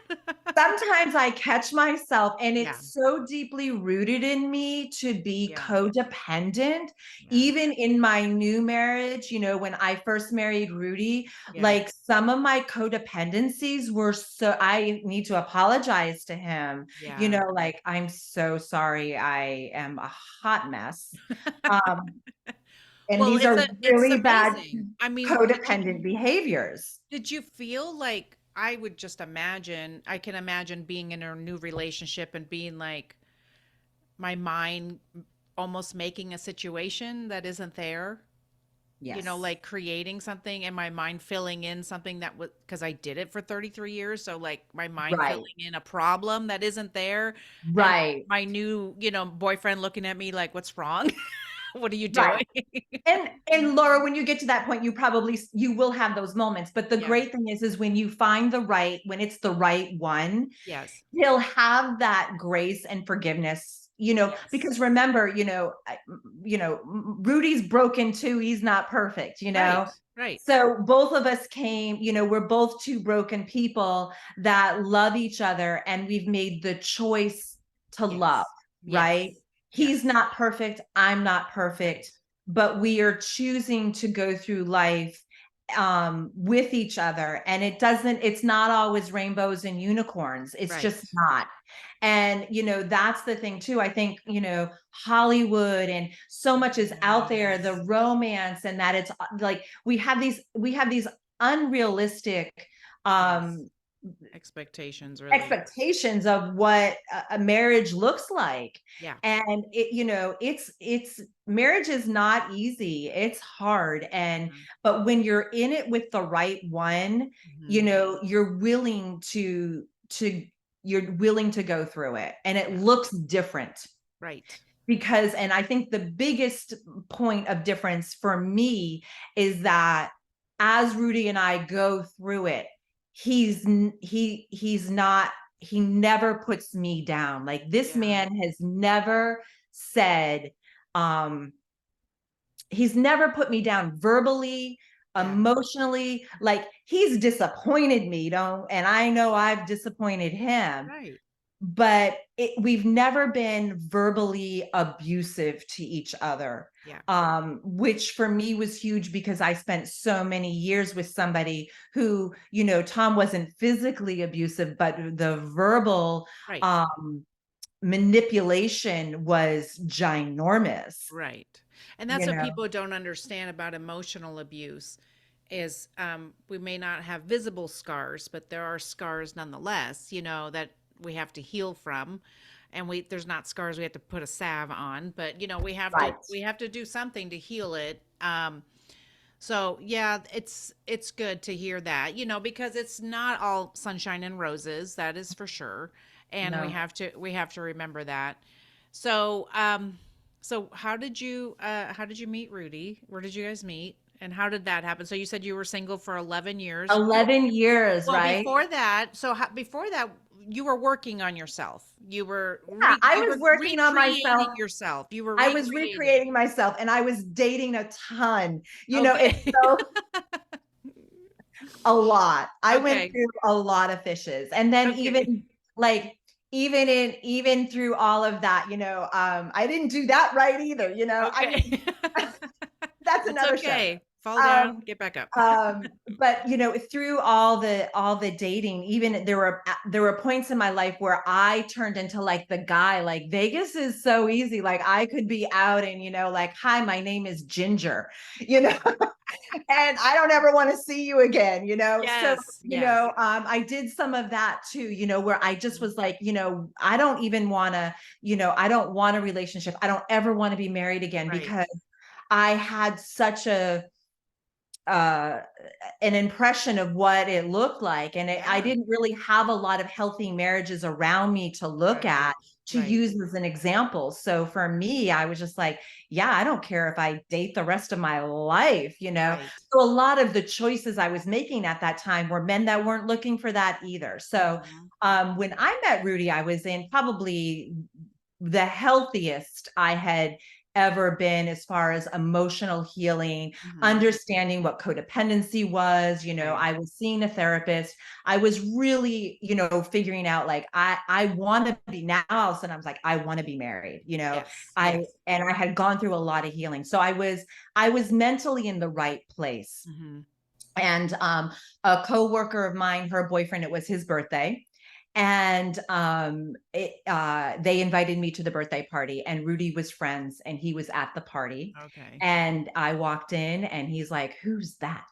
Speaker 2: Sometimes I catch myself, and
Speaker 1: Yeah.
Speaker 2: it's so deeply rooted in me to be
Speaker 1: Yeah.
Speaker 2: codependent.
Speaker 1: Yeah.
Speaker 2: Even in my new marriage, when I first married Rudy,
Speaker 1: Yeah.
Speaker 2: like, some of my codependencies were, so I need to apologize to him,
Speaker 1: Yeah.
Speaker 2: like, "I'm so sorry. I am a hot mess." Um, and
Speaker 1: Well,
Speaker 2: these are
Speaker 1: it's
Speaker 2: really bad
Speaker 1: amazing. I mean,
Speaker 2: codependent behaviors.
Speaker 1: did you feel like I would just imagine, I can imagine being in a new relationship and being like my mind almost making a situation that isn't there,
Speaker 2: Yes.
Speaker 1: like creating something and my mind filling in something that was because I did it for 33 years. So, like, my mind
Speaker 2: Right.
Speaker 1: filling in a problem that isn't there. And
Speaker 2: Right.
Speaker 1: my new, boyfriend looking at me like, what's wrong? What are you
Speaker 2: Right.
Speaker 1: doing?
Speaker 2: And Laura, when you get to that point, you will have those moments. But the
Speaker 1: Yeah.
Speaker 2: great thing is when you find when it's the right one,
Speaker 1: Yes.
Speaker 2: he'll have that grace and forgiveness,
Speaker 1: Yes.
Speaker 2: because remember, Rudy's broken too. He's not perfect,
Speaker 1: Right. Right.
Speaker 2: So both of us we're both two broken people that love each other, and we've made the choice to love,
Speaker 1: Yes.
Speaker 2: right?
Speaker 1: Yes.
Speaker 2: He's
Speaker 1: Yes.
Speaker 2: not perfect. I'm not perfect,
Speaker 1: Right.
Speaker 2: but we are choosing to go through life with each other. And it's not always rainbows and unicorns. It's
Speaker 1: Right.
Speaker 2: just not. And that's the thing too. I think, Hollywood and so much is out there, the
Speaker 1: Yes.
Speaker 2: romance, and that it's like we have these unrealistic
Speaker 1: Yes.
Speaker 2: um
Speaker 1: Expectations, really.
Speaker 2: expectations of what a marriage looks like.
Speaker 1: Yeah.
Speaker 2: And it's marriage is not easy. It's hard. And
Speaker 1: Mhm.
Speaker 2: but when you're in it with the right one,
Speaker 1: Mhm.
Speaker 2: you're willing to go through it, and it
Speaker 1: Yeah.
Speaker 2: looks different.
Speaker 1: Right.
Speaker 2: And I think the biggest point of difference for me is that as Rudy and I go through it, he's not he never puts me down. Like, this
Speaker 1: Yeah.
Speaker 2: man has never said, um he's never put me down verbally,
Speaker 1: Yeah.
Speaker 2: emotionally. Like, he's disappointed me, don't and I know I've disappointed him,
Speaker 1: Right.
Speaker 2: but we've never been verbally abusive to each other,
Speaker 1: Yeah.
Speaker 2: which for me was huge, because I spent so many years with somebody who, Tom wasn't physically abusive, but the verbal
Speaker 1: Right.
Speaker 2: um manipulation was ginormous,
Speaker 1: Right. And that's
Speaker 2: you
Speaker 1: what
Speaker 2: know?
Speaker 1: people don't understand about emotional abuse is we may not have visible scars, but there are scars nonetheless, that we have to heal from. And there's not scars we have to put a salve on, but we have to
Speaker 2: Right.
Speaker 1: we have to do something to heal it. So yeah, it's good to hear that, because it's not all sunshine and roses, that is for sure. And we
Speaker 2: No.
Speaker 1: have to we have to remember that. So how did you meet Rudy? Where did you guys meet? And how did that happen? So you said you were single for 11 years.
Speaker 2: 11 years,
Speaker 1: Well,
Speaker 2: right?
Speaker 1: before that you were working on yourself.
Speaker 2: Yeah, I
Speaker 1: You
Speaker 2: was
Speaker 1: were
Speaker 2: working on myself.
Speaker 1: recreating yourself. You were
Speaker 2: I was
Speaker 1: recreating.
Speaker 2: recreating myself and I was dating a ton. It's
Speaker 1: Okay.
Speaker 2: so a lot. I went
Speaker 1: Okay.
Speaker 2: through a lot of fishes. And then
Speaker 1: Okay.
Speaker 2: like even through all of that, I didn't do that right either, I
Speaker 1: Okay.
Speaker 2: mean, that's
Speaker 1: It's
Speaker 2: another show.
Speaker 1: okay. Fall
Speaker 2: Um,
Speaker 1: down, get back up.
Speaker 2: but through all the dating, even there were points in my life where I turned into like the guy, like Vegas is so easy. Like I could be out and like, hi, my name is Ginger, you know, and I don't ever want to see you again, So,
Speaker 1: Yes, yes.
Speaker 2: I did some of that too, where I just
Speaker 1: Mhm.
Speaker 2: was like, I don't even want to, I don't want a relationship. I don't ever want to be married again
Speaker 1: Right.
Speaker 2: because I had such uh an impression of what it looked like, and I
Speaker 1: Yeah.
Speaker 2: didn't really have a lot of healthy marriages around me to look
Speaker 1: Right.
Speaker 2: at to
Speaker 1: Right.
Speaker 2: use as an example. So for me, I was just like, yeah, I don't care if I date the rest of my life,
Speaker 1: Right.
Speaker 2: so a lot of the choices I was making at that time were men that weren't looking for that either. So
Speaker 1: Mhm.
Speaker 2: when I met Rudy, I was in probably the healthiest I had ever been as far as emotional healing,
Speaker 1: Mhm.
Speaker 2: understanding what codependency was.
Speaker 1: Okay.
Speaker 2: I was seeing a therapist. I was really, figuring out like I want to be now. All of a sudden I was like, I want to be married,
Speaker 1: Yes.
Speaker 2: I
Speaker 1: Yes.
Speaker 2: and I had gone through a lot of healing. So I was mentally in the right place.
Speaker 1: Mhm.
Speaker 2: And a coworker of mine, her boyfriend, it was his birthday, and they invited me to the birthday party, and Rudy was friends, and he was at the party,
Speaker 1: Okay.
Speaker 2: and I walked in, and he's like, "Who's that?"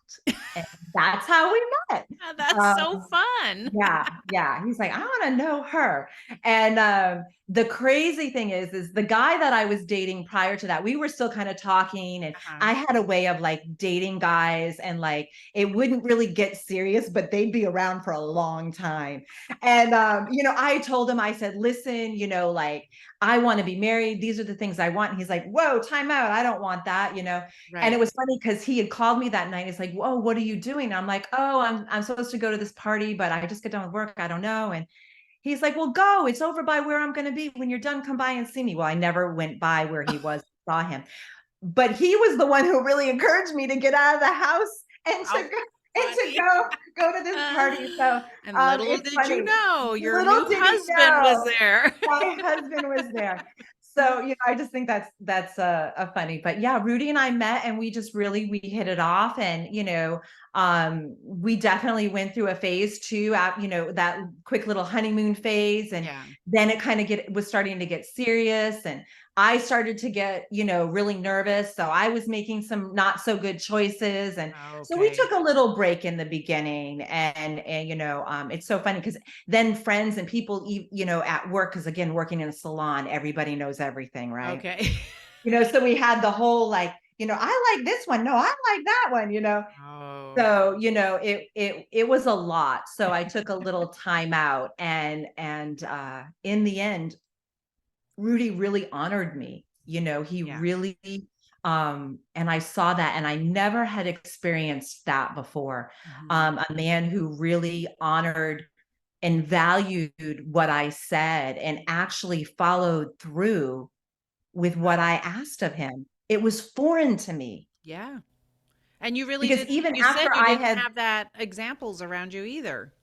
Speaker 2: And that's how we met.
Speaker 1: Ah, that's so
Speaker 2: Um,
Speaker 1: fun.
Speaker 2: yeah, yeah. He's like, I want to know her. And the crazy thing is the guy that I was dating prior to that, we were still kind of talking, and
Speaker 1: Uh-huh.
Speaker 2: I had a way of like dating guys, and like it wouldn't really get serious, but they'd be around for a long time. And I told him, I said, listen, like I want to be married. These are the things I want. And he's like, whoa, time out. I don't want that. And it
Speaker 1: Right.
Speaker 2: was funny because he had called me that night. He's like, "Whoa, what are you doing?" I'm like, "Oh, I'm supposed to go to this party, but I just get done with work. I don't know." And he's like, "Well, go. It's over by where I'm going to be. When you're done, come by and see me." Well, I never went by where he was, saw him, but he was the one who really encouraged me to get out of the house and to
Speaker 1: How
Speaker 2: go and to
Speaker 1: funny.
Speaker 2: go to this party. So
Speaker 1: And little
Speaker 2: it's
Speaker 1: did you
Speaker 2: funny.
Speaker 1: know your
Speaker 2: Little
Speaker 1: new
Speaker 2: did he
Speaker 1: husband was
Speaker 2: know
Speaker 1: there.
Speaker 2: my husband was there. So, I just think that's a funny, but yeah, Rudy and I met and we just really, we hit it off. And, we definitely went through a phase too, that quick little honeymoon phase. And
Speaker 1: Yeah.
Speaker 2: then it kind of was starting to get serious. And I started to get, really nervous. So I was making some not so good choices. And so we
Speaker 1: Okay.
Speaker 2: took a little break in the beginning. And it's so funny because then friends and people, at work, because again, working in a salon, everybody knows everything, right?
Speaker 1: Okay.
Speaker 2: So we had the whole like, I like this one. No, I like that one.
Speaker 1: Oh,
Speaker 2: So, it was a lot. So I took a little time out, and in the end, Rudy really honored me. He
Speaker 1: yeah.
Speaker 2: really and I saw that, and I never had experienced that before.
Speaker 1: Mhm.
Speaker 2: A man who really honored and valued what I said and actually followed through with what
Speaker 1: Wow.
Speaker 2: I asked of him. It was foreign to me
Speaker 1: Yeah. And you really
Speaker 2: because
Speaker 1: didn't
Speaker 2: even
Speaker 1: you
Speaker 2: after
Speaker 1: said you
Speaker 2: I
Speaker 1: didn't
Speaker 2: had
Speaker 1: have that examples around you either.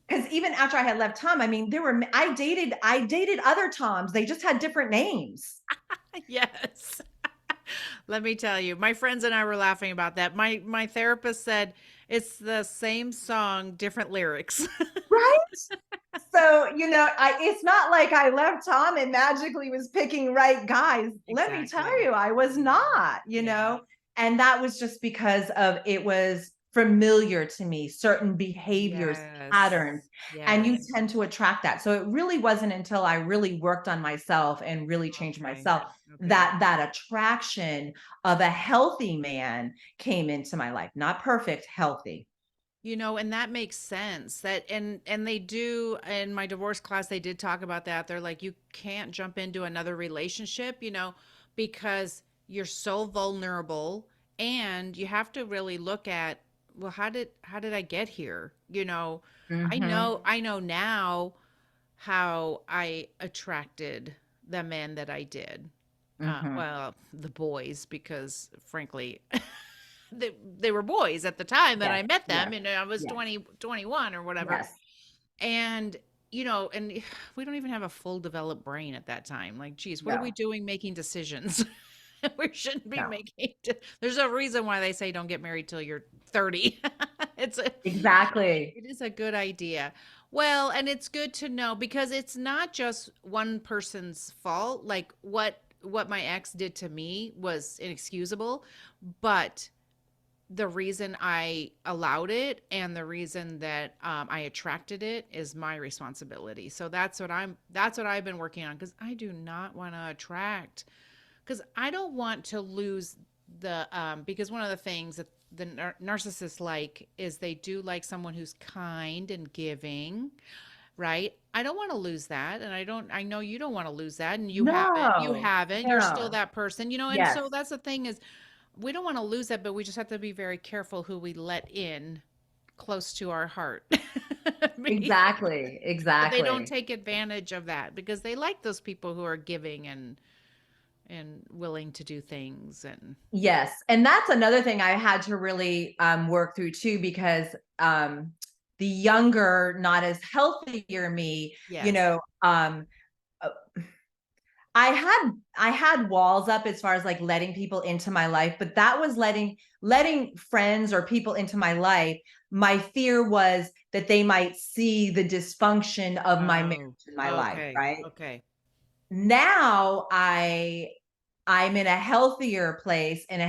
Speaker 2: because even after I had left Tom, I mean, I dated other Toms. They just had different names.
Speaker 1: Yes. Let me tell you, my friends and I were laughing about that. My therapist said it's the same song, different lyrics.
Speaker 2: Right? So, it's not like I left Tom and magically was picking right guys. Let me tell
Speaker 1: Exactly.
Speaker 2: you, I was
Speaker 1: Yeah.
Speaker 2: not.
Speaker 1: Yeah.
Speaker 2: And that was just because of it was familiar to me, certain behaviors,
Speaker 1: Yes.
Speaker 2: patterns, and you
Speaker 1: Yes.
Speaker 2: tend to attract that. So it really wasn't until I really worked on myself and really changed
Speaker 1: Okay.
Speaker 2: myself
Speaker 1: Okay.
Speaker 2: that that attraction of a healthy man came into my life. Not perfect, healthy.
Speaker 1: And that makes sense. That and they do in my divorce class they did talk about that. They're like you can't jump into another relationship, because you're so vulnerable and you have to really look at, well, how did I get here? I
Speaker 2: Mhm.
Speaker 1: know I know now how I attracted the men that I did.
Speaker 2: Mhm.
Speaker 1: Well, the boys, because frankly, they were boys at the time that
Speaker 2: Yes.
Speaker 1: I met them,
Speaker 2: Yes.
Speaker 1: and I was
Speaker 2: Yes.
Speaker 1: 20, 21 or whatever.
Speaker 2: Yes.
Speaker 1: And, and we don't even have a full developed brain at that time. Like, geez, what are we
Speaker 2: No.
Speaker 1: doing making decisions? We shouldn't be
Speaker 2: No.
Speaker 1: making. There's a reason why they say don't get married till you're 30. it's a
Speaker 2: Exactly.
Speaker 1: it is a good idea. Well, and it's good to know because it's not just one person's fault. Like what my ex did to me was inexcusable, but the reason I allowed it and the reason that I attracted it is my responsibility. So that's what I've been working on because I do not want to attract because I don't want to lose the because one of the things that the narcissists like is they do like someone who's kind and giving, right? I don't want to lose that, and I know you don't want to lose that, and
Speaker 2: No.
Speaker 1: you're still
Speaker 2: No.
Speaker 1: that person, and
Speaker 2: Yes.
Speaker 1: so that's the thing is we don't want to lose that, but we just have to be very careful who we let in close to our heart.
Speaker 2: Exactly.
Speaker 1: But they don't
Speaker 2: Exactly.
Speaker 1: take advantage of that because they like those people who are giving and willing to do things and
Speaker 2: Yes. And that's another thing I had to really work through too, because the younger, not as healthier me,
Speaker 1: yes.
Speaker 2: uh, I had walls up as far as like letting people into my life, but that was letting friends or people into my life. My fear was that they might see the dysfunction of my marriage
Speaker 1: Oh,
Speaker 2: in my life,
Speaker 1: okay.
Speaker 2: right?
Speaker 1: Okay.
Speaker 2: Now I'm in a healthier place and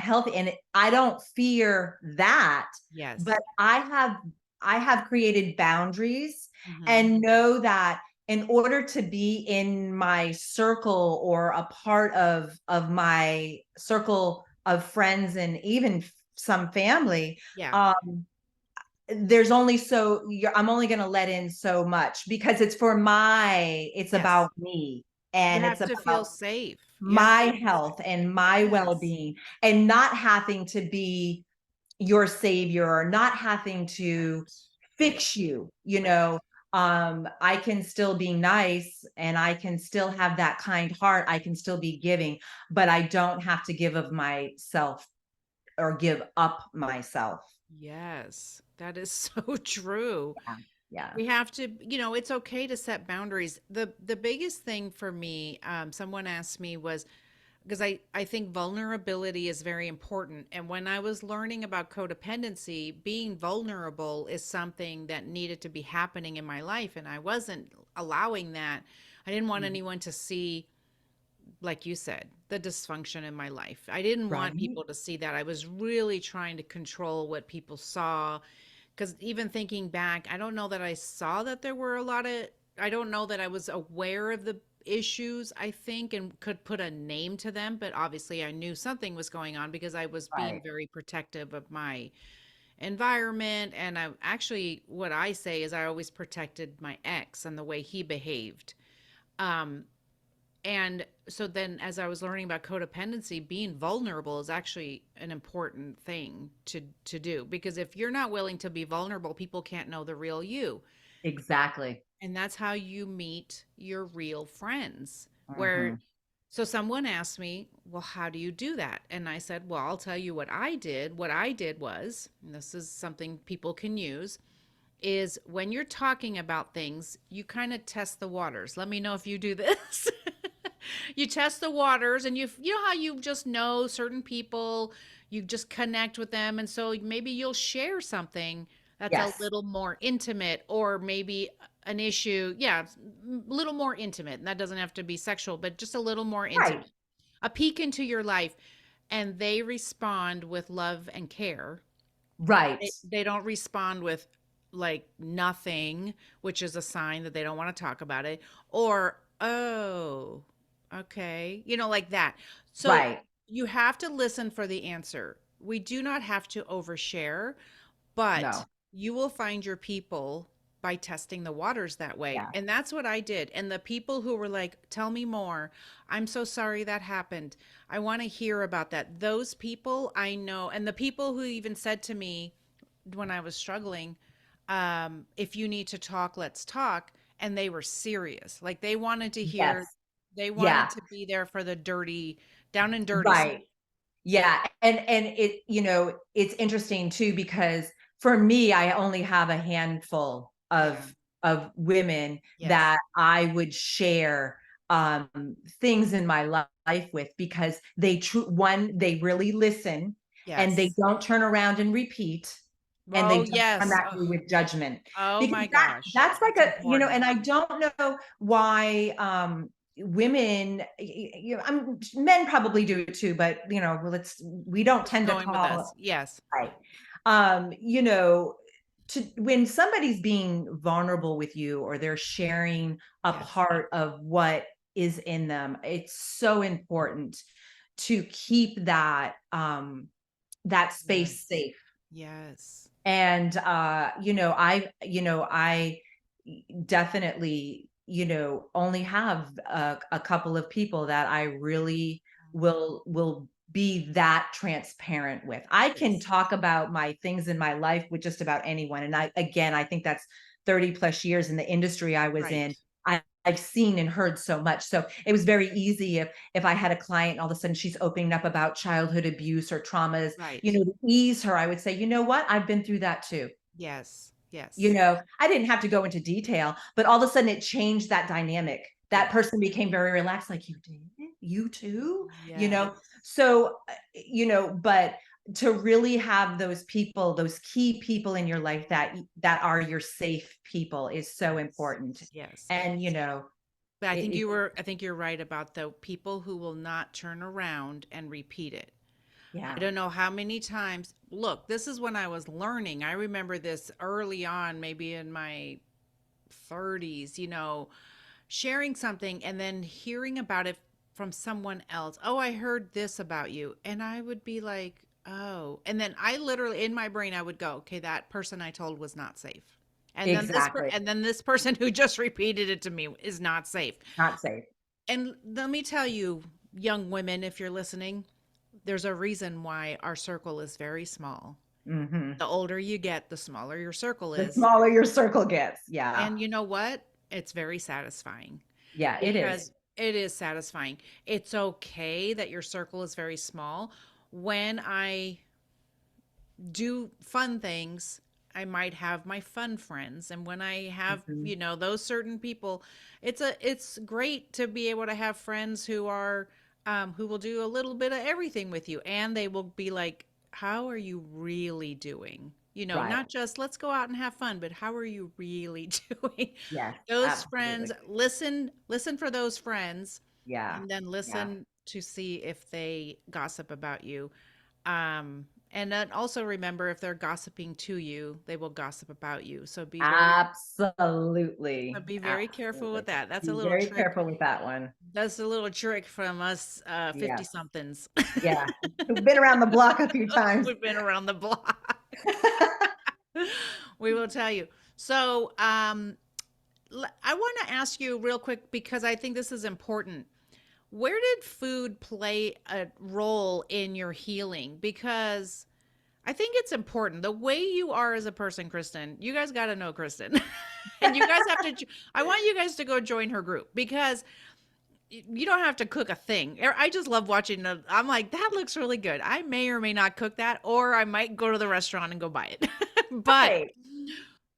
Speaker 2: I don't fear that, but
Speaker 1: Yes.
Speaker 2: I have created boundaries
Speaker 1: Mhm.
Speaker 2: and know that in order to be in my circle or a part of my circle of friends and even some family,
Speaker 1: Yeah.
Speaker 2: um there's only I'm only going to let in so much because it's
Speaker 1: Yes.
Speaker 2: about me
Speaker 1: You
Speaker 2: and it's
Speaker 1: have to feel
Speaker 2: about
Speaker 1: safe. You have
Speaker 2: my
Speaker 1: to
Speaker 2: health and my
Speaker 1: yes.
Speaker 2: well-being, and not having to be your savior or not having to
Speaker 1: Right. Right.
Speaker 2: fix you,
Speaker 1: Right.
Speaker 2: I can still be nice and I can still have that kind heart, I can still be giving, but I don't have to give of myself or give up myself.
Speaker 1: Yes. That is so true.
Speaker 2: Yeah. Yeah.
Speaker 1: We have to, it's okay to set boundaries. The biggest thing for me, someone asked me was because I think vulnerability is very important. And when I was learning about codependency, being vulnerable is something that needed to be happening in my life. And I wasn't allowing that. I didn't want
Speaker 2: Mhm.
Speaker 1: anyone to see, like you said, the dysfunction in my life. I didn't want
Speaker 2: Right.
Speaker 1: people to see that. I was really trying to control what people saw. Because even thinking back, I don't know that I saw that there were a lot of, I don't know that I was aware of the issues, I think, and could put a name to them. But obviously, I knew something was going on because I was being
Speaker 2: Right.
Speaker 1: very protective of my environment. And I actually, what I say is, I always protected my ex and the way he behaved. Um, and so then as I was learning about codependency, being vulnerable is actually an important thing to do because if you're not willing to be vulnerable, people can't know the real you.
Speaker 2: Exactly.
Speaker 1: And that's how you meet your real friends. Where
Speaker 2: Mhm.
Speaker 1: so someone asked me, "Well, how do you do that?" And I said, "Well, I'll tell you what I did. What I did was, and this is something people can use, is when you're talking about things, you kind of test the waters. Let me know if you do this. You test the waters and you know how you just know certain people, you just connect with them and so maybe you'll share something that's a
Speaker 2: Yes.
Speaker 1: little more intimate or maybe an issue, yeah, a little more intimate. And that doesn't have to be sexual, but just a little more
Speaker 2: Right.
Speaker 1: intimate, a peek into your life, and they respond with love and care.
Speaker 2: Right.
Speaker 1: They don't respond with like nothing, which is a sign that they don't want to talk about it, or oh, okay, like that. So
Speaker 2: Right.
Speaker 1: you have to listen for the answer. We do not have to overshare, but
Speaker 2: No.
Speaker 1: you will find your people by testing the waters that way.
Speaker 2: Yeah.
Speaker 1: And that's what I did. And the people who were like, tell me more. I'm so sorry that happened. I want to hear about that. Those people I know. And the people who even said to me when I was struggling, if you need to talk, let's talk. And they were serious. Like they wanted to hear,
Speaker 2: Yes.
Speaker 1: they wanted
Speaker 2: Yeah.
Speaker 1: to be there for the dirty, down and dirty stuff.
Speaker 2: Right. Yeah, and it, it's interesting too because for me, I only have a handful
Speaker 1: Yeah.
Speaker 2: of women
Speaker 1: Yes.
Speaker 2: that I would share um things in my life with because they really listen and they
Speaker 1: Yes.
Speaker 2: don't turn around and repeat and they
Speaker 1: Oh,
Speaker 2: don't come
Speaker 1: yes.
Speaker 2: at
Speaker 1: Oh,
Speaker 2: me with judgment
Speaker 1: oh
Speaker 2: because
Speaker 1: my gosh.
Speaker 2: that's like
Speaker 1: That's important.
Speaker 2: and I don't know why women men probably do it too, but we don't
Speaker 1: Just
Speaker 2: tend to
Speaker 1: going with
Speaker 2: call
Speaker 1: us. Yes.
Speaker 2: right. um you know to when somebody's being vulnerable with you or they're sharing a
Speaker 1: Yes.
Speaker 2: part of what is in them, it's so important to keep that space
Speaker 1: Yes.
Speaker 2: safe.
Speaker 1: Yes.
Speaker 2: And I definitely only have a couple of people that I really will be that transparent with. I can
Speaker 1: Yes.
Speaker 2: talk about my things in my life with just about anyone, and I think that's 30 plus years in the industry I was
Speaker 1: Right.
Speaker 2: in. I've seen and heard so much, so it was very easy if I had a client and all of a sudden she's opening up about childhood abuse or traumas,
Speaker 1: Right.
Speaker 2: to ease her, I would say, you know what? I've been through that too.
Speaker 1: Yes. Yes.
Speaker 2: I didn't have to go into detail, but all of a sudden it changed that dynamic. That
Speaker 1: Yes.
Speaker 2: person became very relaxed, like, you did it? You too? You
Speaker 1: Yes.
Speaker 2: know? So, but to really have those people, those key people in your life that are your safe people is so
Speaker 1: Yes.
Speaker 2: important.
Speaker 1: Yes.
Speaker 2: And,
Speaker 1: But
Speaker 2: it,
Speaker 1: I think you're right about the people who will not turn around and repeat it. I
Speaker 2: yeah.
Speaker 1: don't know how many times. Look, this is when I was learning. I remember this early on, maybe in my 30s, sharing something and then hearing about it from someone else. Oh, I heard this about you. And I would be like, oh. And then I literally in my brain I would go, okay, that person I told was not safe.
Speaker 2: Exactly.
Speaker 1: And then this person who just repeated it to me is not safe.
Speaker 2: Not safe.
Speaker 1: And let me tell you, young women, if you're listening, there's a reason why our circle is very small.
Speaker 2: Hmm.
Speaker 1: The older you get, the smaller your circle
Speaker 2: The
Speaker 1: is.
Speaker 2: smaller your circle gets. Yeah.
Speaker 1: And you know what? It's very satisfying
Speaker 2: Yeah, it is.
Speaker 1: because it is satisfying. It's okay that your circle is very small. When I do fun things, I might have my fun friends. And when I have,
Speaker 2: Mhm.
Speaker 1: those certain people, it's great to be able to have friends who will do a little bit of everything with you. And they will be like, how are you really doing?
Speaker 2: Right.
Speaker 1: Not just let's go out and have fun, but how are you really doing?
Speaker 2: Yes,
Speaker 1: Those friends,
Speaker 2: absolutely.
Speaker 1: listen for those friends
Speaker 2: Yeah.
Speaker 1: and then
Speaker 2: Yeah.
Speaker 1: listen to see if they gossip about you. And then also remember if they're gossiping to you, they will gossip about you. So
Speaker 2: Absolutely.
Speaker 1: be very careful
Speaker 2: Absolutely.
Speaker 1: with that. That's a
Speaker 2: Be
Speaker 1: little
Speaker 2: very
Speaker 1: trick.
Speaker 2: careful with that one.
Speaker 1: That's a little trick from us 50
Speaker 2: Yes.
Speaker 1: somethings.
Speaker 2: Yeah. We've been around the block a few times.
Speaker 1: We've been around the block. We will tell you. So, I want to ask you real quick because I think this is important. Where did food play a role in your healing? Because I think it's important. The way you are as a person, Kristen, you guys got to know Kristen. And you guys have to, I want you guys to go join her group because you don't have to cook a thing. I just love watching I'm like, that looks really good. I may or may not cook that, or I might go to the restaurant and go buy it. but
Speaker 2: Right.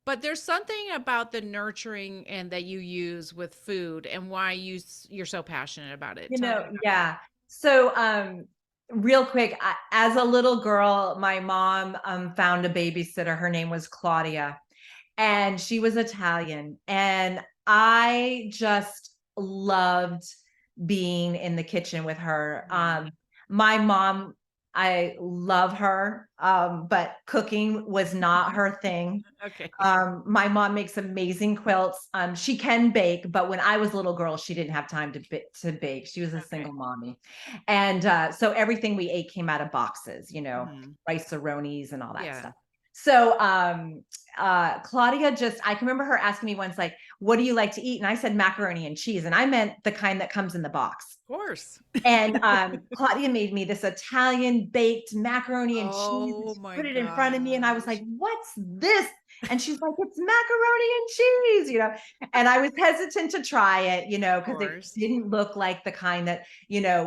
Speaker 1: but there's something about the nurturing and that you use with food and why you're so passionate about it. Tell me about that.
Speaker 2: Yeah. So, real quick, as a little girl, my mom found a babysitter. Her name was Claudia. and she was Italian, and I just loved being in the kitchen with her.
Speaker 1: Yeah.
Speaker 2: My mom, I love her, but cooking was not her thing.
Speaker 1: Okay.
Speaker 2: My mom makes amazing quilts. She can bake, but when I was a little girl, she didn't have time to bake. She was a
Speaker 1: Okay.
Speaker 2: single mommy, and so everything we ate came out of boxes,
Speaker 1: Mhm.
Speaker 2: rice-a-ronies and all that
Speaker 1: Yeah.
Speaker 2: stuff. So Claudia, just I can remember her asking me once, like, "What do you like to eat?" And I said macaroni and cheese, and I meant the kind that comes in the box.
Speaker 1: Of course.
Speaker 2: And Claudia made me this Italian baked macaroni and cheese, and
Speaker 1: Oh
Speaker 2: she
Speaker 1: my
Speaker 2: put it in front of me, and I was like,
Speaker 1: gosh.
Speaker 2: "What's this?" And she's like, "It's macaroni and cheese." And I was hesitant to try it,
Speaker 1: Of
Speaker 2: because it
Speaker 1: course.
Speaker 2: didn't look like the kind that,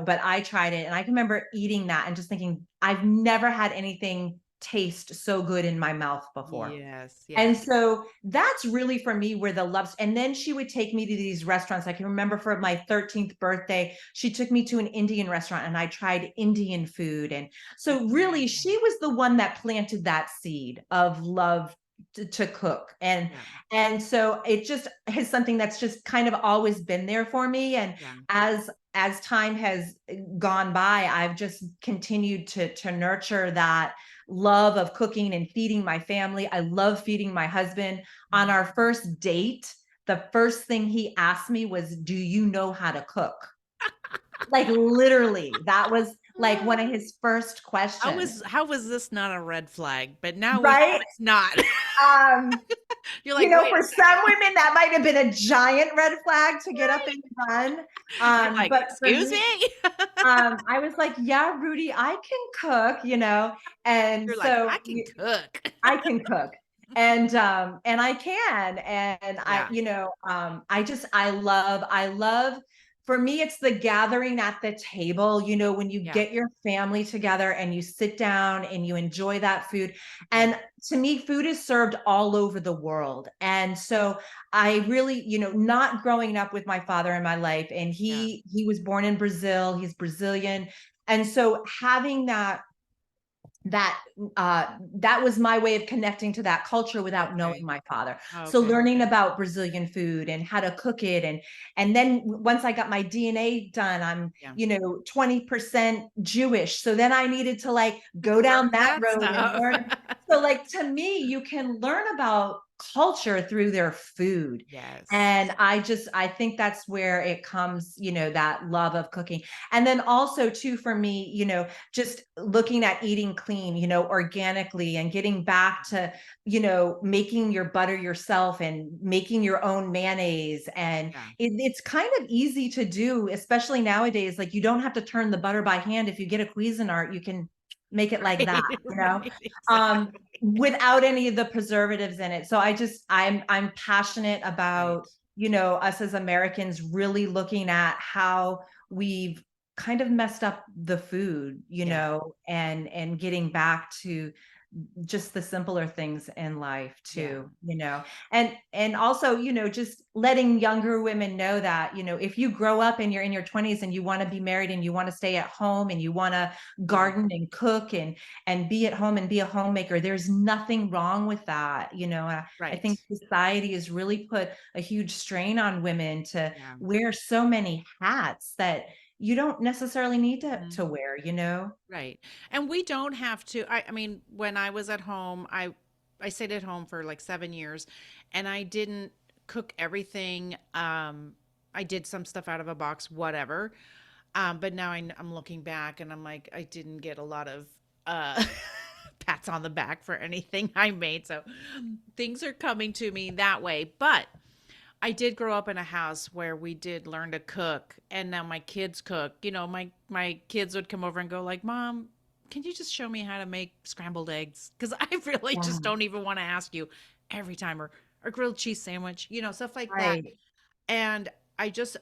Speaker 2: but I tried it, and I can remember eating that and just thinking, I've never had anything taste so good in my mouth before.
Speaker 1: Yes,
Speaker 2: And
Speaker 1: yes.
Speaker 2: so that's really for me where the loves, and then she would take me to these restaurants. I can remember for my 13th birthday, she took me to an Indian restaurant and I tried Indian food. And so really
Speaker 1: Oh,
Speaker 2: she was the one that planted that seed of love to cook. And
Speaker 1: yeah,
Speaker 2: and so it just is something that's just kind of always been there for me. And
Speaker 1: yeah,
Speaker 2: as time has gone by, I've just continued to nurture that love of cooking and feeding my family. I love feeding my husband. On
Speaker 1: mhm.
Speaker 2: our first date, the first thing he asked me was, "Do you know how to cook?" Like literally, that was like one of his first questions,
Speaker 1: How was this not a red flag? But now we know
Speaker 2: right?
Speaker 1: it's not.
Speaker 2: Um,
Speaker 1: You're like, "Wait
Speaker 2: for
Speaker 1: a
Speaker 2: some
Speaker 1: second."
Speaker 2: women, that might have been a giant red flag to get up
Speaker 1: Right.
Speaker 2: and run.
Speaker 1: You're like,
Speaker 2: But for
Speaker 1: "Excuse
Speaker 2: me,
Speaker 1: me?"
Speaker 2: I was like, "Yeah, Rudy, I can cook." And
Speaker 1: You're like,
Speaker 2: so
Speaker 1: "I can cook."
Speaker 2: I can cook. And I can. And
Speaker 1: Yeah,
Speaker 2: I love for me, it's the gathering at the table, when you
Speaker 1: yeah,
Speaker 2: get your family together and you sit down and you enjoy that food.
Speaker 1: yeah,
Speaker 2: And to me, food is served all over the world. And so I really, not growing up with my father in my life, and
Speaker 1: yeah,
Speaker 2: he was born in Brazil, he's Brazilian. And so having that that was my way of connecting to that culture without knowing
Speaker 1: okay,
Speaker 2: my father. So
Speaker 1: okay,
Speaker 2: learning about Brazilian food and how to cook it, and then once I got my DNA done, I'm
Speaker 1: yeah.
Speaker 2: 20% Jewish. So then I needed to like go down
Speaker 1: Learn
Speaker 2: that
Speaker 1: that
Speaker 2: road and
Speaker 1: stuff.
Speaker 2: learn. So like to me, you can learn about culture through their food.
Speaker 1: Yes.
Speaker 2: And I think that's where it comes, that love of cooking. And then also too for me, just looking at eating clean, organically, and getting back to, making your butter yourself and making your own mayonnaise. And
Speaker 1: Yeah.
Speaker 2: it's kind of easy to do, especially nowadays. Like you don't have to turn the butter by hand. If you get a Cuisinart, you can make it like that,
Speaker 1: Right,
Speaker 2: you know,
Speaker 1: right,
Speaker 2: um,
Speaker 1: exactly.
Speaker 2: without any of the preservatives in it. So I'm passionate
Speaker 1: Right.
Speaker 2: about, us as Americans really looking at how we've kind of messed up the food,
Speaker 1: Yeah,
Speaker 2: and getting back to just the simpler things in life
Speaker 1: yeah,
Speaker 2: too, and also, just letting younger women know that, if you grow up and you're in your 20s and you want to be married and you want to stay at home and you want to
Speaker 1: yeah,
Speaker 2: garden and cook and be at home and be a homemaker, there's nothing wrong with that. I
Speaker 1: right.
Speaker 2: think society has really put a huge strain on women to
Speaker 1: Yeah.
Speaker 2: wear so many hats that you don't necessarily need to
Speaker 1: Mhm.
Speaker 2: to wear.
Speaker 1: Right. And we don't have to I mean, when I was at home, I stayed at home for like 7 years and I didn't cook everything. I did some stuff out of a box, whatever. But now I'm looking back and I'm like, I didn't get a lot of uh pats on the back for anything I made. So things are coming to me that way. But I did grow up in a house where we did learn to cook, and now my kids cook. My kids would come over and go like, "Mom, can you just show me how to make scrambled eggs? Because I really just
Speaker 2: Yeah,
Speaker 1: don't even want to ask you every time, or grilled cheese sandwich, stuff like that."
Speaker 2: right.
Speaker 1: And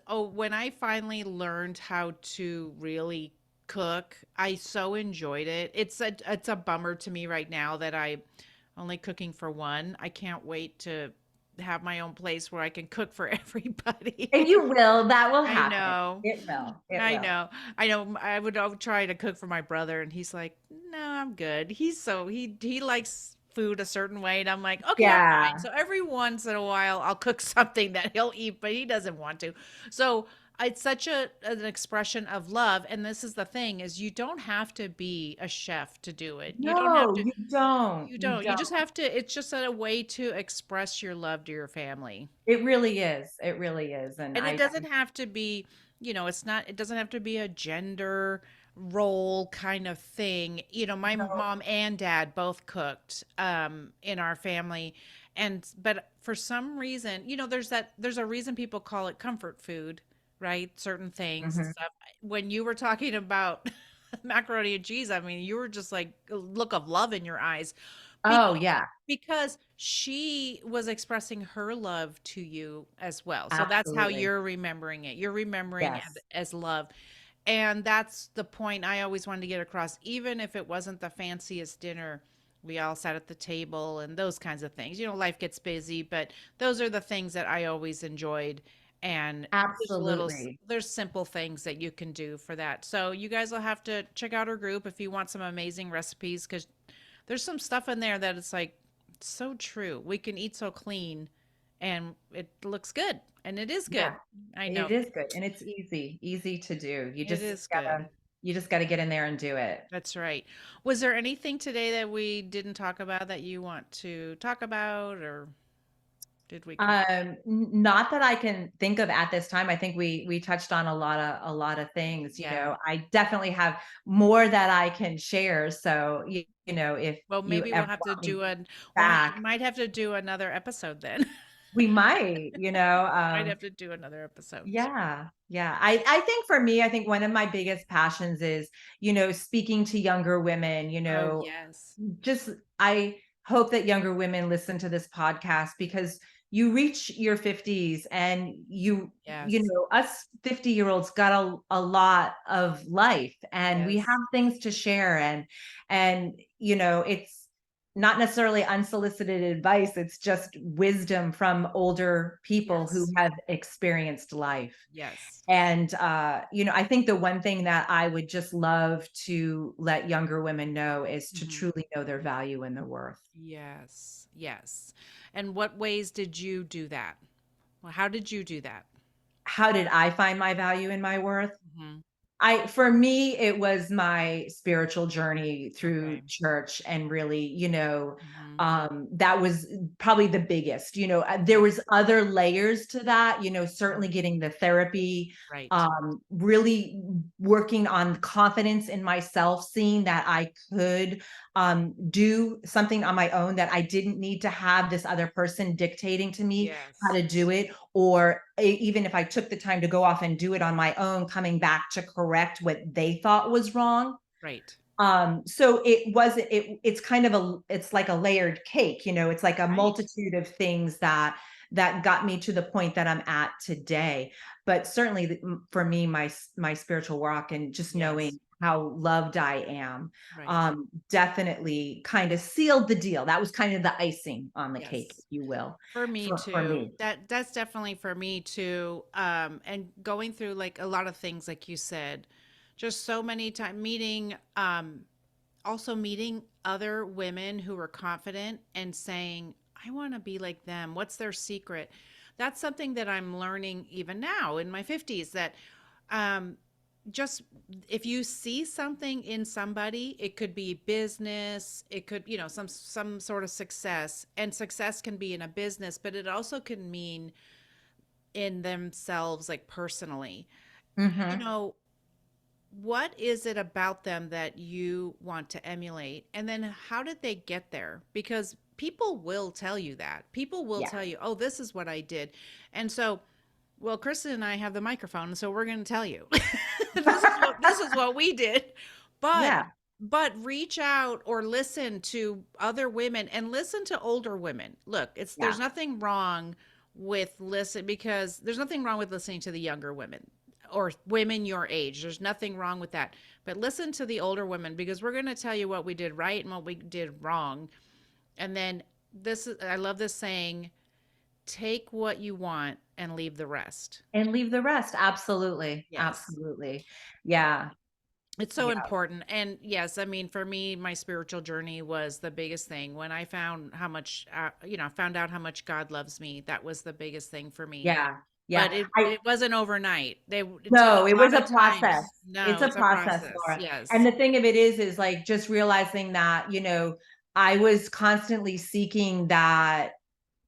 Speaker 1: when I finally learned how to really cook, I so enjoyed it. It's a bummer to me right now that I only cooking for one. I can't wait to have my own place where I can cook for
Speaker 2: And
Speaker 1: everybody.
Speaker 2: you will, that will
Speaker 1: I
Speaker 2: happen.
Speaker 1: know.
Speaker 2: It will, it
Speaker 1: I
Speaker 2: will.
Speaker 1: know. I know. I would try to cook for my brother and he's like, "No, I'm good." He likes food a certain way, and I'm like, okay, I'm fine.
Speaker 2: Yeah.
Speaker 1: So every once in a while, I'll cook something that he'll eat, but he doesn't want to. So it's such an expression of love. And this is the thing: is you don't have to be a chef to do it. You don't have
Speaker 2: No,
Speaker 1: to.
Speaker 2: you don't.
Speaker 1: You
Speaker 2: You
Speaker 1: don't. You just
Speaker 2: don't.
Speaker 1: have to. It's just a way to express your love to your family.
Speaker 2: It really is. It really is. And
Speaker 1: And it doesn't have to be, it's not, it doesn't have to be a gender role kind of thing. My
Speaker 2: no.
Speaker 1: mom and dad both cooked in our family. But for some reason, there's a reason people call it comfort food, right? Certain things and
Speaker 2: Mhm.
Speaker 1: stuff. When you were talking about macaroni and cheese, I mean, you were just like a look of love in your eyes.
Speaker 2: Oh, yeah.
Speaker 1: Because she was expressing her love to you as well. So that's how
Speaker 2: Absolutely.
Speaker 1: you're remembering it. You're remembering it
Speaker 2: Yes.
Speaker 1: as love. And that's the point I always wanted to get across. Even if it wasn't the fanciest dinner, we all sat at the table and those kinds of things. Life gets busy, but those are the things that I always enjoyed. And
Speaker 2: Absolutely.
Speaker 1: there's simple things that you can do for that. So you guys will have to check out her group if you want some amazing recipes, because there's some stuff in there that it's like so true. We can eat so clean and it looks good. And it is
Speaker 2: Yeah.
Speaker 1: good. I know.
Speaker 2: It is good, and it's easy to do.
Speaker 1: It is good.
Speaker 2: You just gotta get in there and do it.
Speaker 1: That's right. Was there anything today that we didn't talk about that you want to talk about, or did we cover?
Speaker 2: Not that I can think of at this time. I think we touched on a lot of things, you
Speaker 1: Yeah.
Speaker 2: know. I definitely have more that I can share, so, you know, if
Speaker 1: Well,
Speaker 2: you
Speaker 1: maybe
Speaker 2: ever want me
Speaker 1: we
Speaker 2: back,
Speaker 1: might have to do another episode then.
Speaker 2: we might,
Speaker 1: Might have to do another episode. So,
Speaker 2: yeah, yeah. I think for me, I think one of my biggest passions is, speaking to younger women,
Speaker 1: oh yes.
Speaker 2: just I hope that younger women listen to this podcast because you reach your 50s and
Speaker 1: Yes.
Speaker 2: us 50-year-olds got a lot of life and we have
Speaker 1: Yes.
Speaker 2: things to share and it's not necessarily unsolicited advice, it's just wisdom from older people who
Speaker 1: Yes.
Speaker 2: have experienced life.
Speaker 1: Yes.
Speaker 2: And, I think the one thing that I would just love to let younger women know is to
Speaker 1: Mhm.
Speaker 2: truly know their value and their worth.
Speaker 1: Yes, yes. And what ways did you do that? Well, how did you do that?
Speaker 2: How did I find my value and my worth?
Speaker 1: Mhm.
Speaker 2: For me, it was my spiritual journey through
Speaker 1: Okay.
Speaker 2: church and really,
Speaker 1: Mhm.
Speaker 2: that was probably the biggest. There
Speaker 1: Yes.
Speaker 2: was other layers to that, certainly
Speaker 1: Mhm.
Speaker 2: getting the therapy,
Speaker 1: Right.
Speaker 2: really working on confidence in myself, seeing that I could do something on my own, that I didn't need to have this other person dictating to me how
Speaker 1: Yes.
Speaker 2: to do it, or even if I took the time to go off and do it on my own, coming back to correct what they thought was wrong.
Speaker 1: Right.
Speaker 2: So it's kind of it's like a layered cake, it's like a
Speaker 1: Right.
Speaker 2: multitude of things that got me to the point that I'm at today. But certainly for me, my spiritual walk and just
Speaker 1: Yes.
Speaker 2: knowing how loved I am,
Speaker 1: Right.
Speaker 2: definitely kind of sealed the deal. That was kind of the icing on the cake, if
Speaker 1: Yes.
Speaker 2: you will,
Speaker 1: For me
Speaker 2: for
Speaker 1: too.
Speaker 2: me.
Speaker 1: That's definitely for me too. And going through like a lot of things, like you said, just so many times also meeting other women who are confident and saying, I want to be like them. What's their secret? That's something that I'm learning even now in my 50s, that um, just if you see something in somebody, it could be business, it could, some sort of success, and success can be in a business, but it also can mean in themselves, like personally. You
Speaker 2: Hmm.
Speaker 1: know, what is it about them that you want to emulate? And then how did they get there? Because people will tell you that. People will
Speaker 2: Yeah.
Speaker 1: tell you, oh, this is what I did. And so, well, Kristen and I have the microphone, so we're going to tell you. This is what we did. But
Speaker 2: Yeah.
Speaker 1: reach out or listen to other women and listen to older women. Look, there's
Speaker 2: Yeah.
Speaker 1: nothing wrong with because there's nothing wrong with listening to the younger women or women your age. There's nothing wrong with that. But listen to the older women, because we're going to tell you what we did right and what we did wrong. And then I love this saying, take what you want and leave the rest.
Speaker 2: And leave the rest. Absolutely.
Speaker 1: Yes.
Speaker 2: Absolutely.
Speaker 1: Yeah.
Speaker 2: Yeah.
Speaker 1: It's so
Speaker 2: Yeah.
Speaker 1: important. And yes, I mean, for me, my spiritual journey was the biggest thing. When I found how much, found out how much God loves me, that was the biggest thing for me.
Speaker 2: Yeah.
Speaker 1: But
Speaker 2: Yeah.
Speaker 1: it wasn't overnight. It took
Speaker 2: No, it
Speaker 1: a
Speaker 2: was
Speaker 1: lot
Speaker 2: a
Speaker 1: of
Speaker 2: process.
Speaker 1: times.
Speaker 2: It's
Speaker 1: No,
Speaker 2: a
Speaker 1: it's a
Speaker 2: process,
Speaker 1: process.
Speaker 2: Laura. And
Speaker 1: Yes.
Speaker 2: the thing of it is like just realizing that, I was constantly seeking that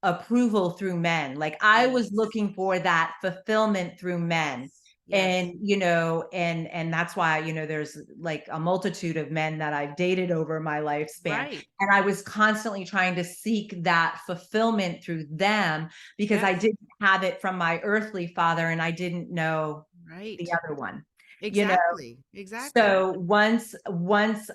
Speaker 2: approval through men. Like I was
Speaker 1: Yes.
Speaker 2: looking for that fulfillment through men.
Speaker 1: Yes. Yes.
Speaker 2: And and that's why there's like a multitude of men that I've dated over my lifespan,
Speaker 1: Right.
Speaker 2: and I was constantly trying to seek that fulfillment through them because I
Speaker 1: Yes.
Speaker 2: didn't have it from my earthly father and I didn't know the
Speaker 1: Right.
Speaker 2: other one. you know
Speaker 1: Exactly. Exactly.
Speaker 2: so once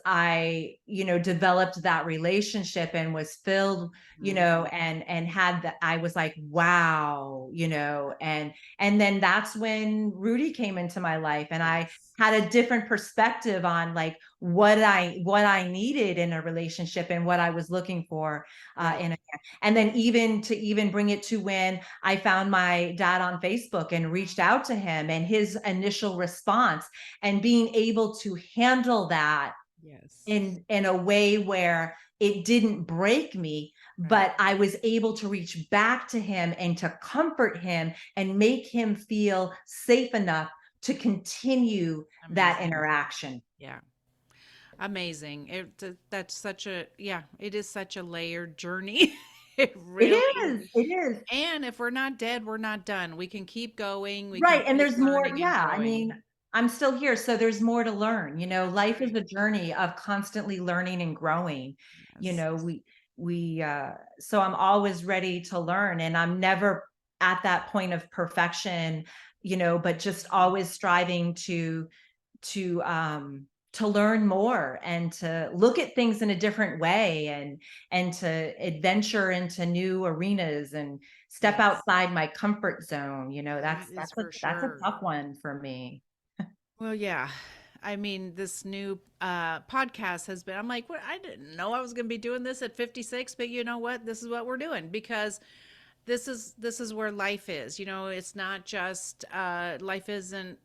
Speaker 2: I, developed that relationship and was filled,
Speaker 1: Mhm.
Speaker 2: and had that, I was like, wow, and then that's when Rudy came into my life, and I
Speaker 1: Yes.
Speaker 2: had a different perspective on like what I needed in a relationship and what I was looking for
Speaker 1: Right.
Speaker 2: in a man. And then even bring it to when I found my dad on Facebook and reached
Speaker 1: Mhm.
Speaker 2: out to him, and his initial response, and being able to handle that
Speaker 1: Yes.
Speaker 2: in a way where it didn't break me,
Speaker 1: Right.
Speaker 2: but I was able to reach back to him and to comfort him and make him feel safe enough to continue that
Speaker 1: Amazing.
Speaker 2: interaction.
Speaker 1: Yeah. Amazing. That's such a, yeah, it is such a layered journey. It
Speaker 2: It
Speaker 1: really is.
Speaker 2: is. It is.
Speaker 1: And if we're not dead, we're not done. We can keep going. We can
Speaker 2: Right, and
Speaker 1: keep
Speaker 2: there's more,
Speaker 1: learning and
Speaker 2: yeah, I mean,
Speaker 1: growing.
Speaker 2: I'm still here, so there's more to learn,
Speaker 1: That's
Speaker 2: life is
Speaker 1: right.
Speaker 2: a journey of constantly learning and growing, you
Speaker 1: Yes.
Speaker 2: know, so I'm always ready to learn, and I'm never at that point of perfection, but just
Speaker 1: Mhm.
Speaker 2: always striving to learn more and to look at things in a different way, and to adventure into new arenas and step
Speaker 1: Yes.
Speaker 2: outside my comfort zone.
Speaker 1: That
Speaker 2: that's
Speaker 1: is
Speaker 2: that's a
Speaker 1: for
Speaker 2: that's a
Speaker 1: sure.
Speaker 2: tough one for me.
Speaker 1: Well, yeah. I mean, this new podcast has been, I'm like, what? I didn't know I was going to be doing this at 56, but you know what? This is what we're doing because this is where life is. It's not just life isn't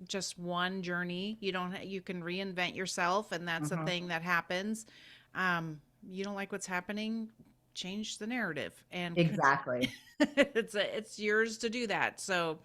Speaker 1: just one journey. You can reinvent yourself, and that's a
Speaker 2: Mhm.
Speaker 1: thing that happens. You don't like what's happening, change the narrative and
Speaker 2: Exactly.
Speaker 1: it's yours to do that. So,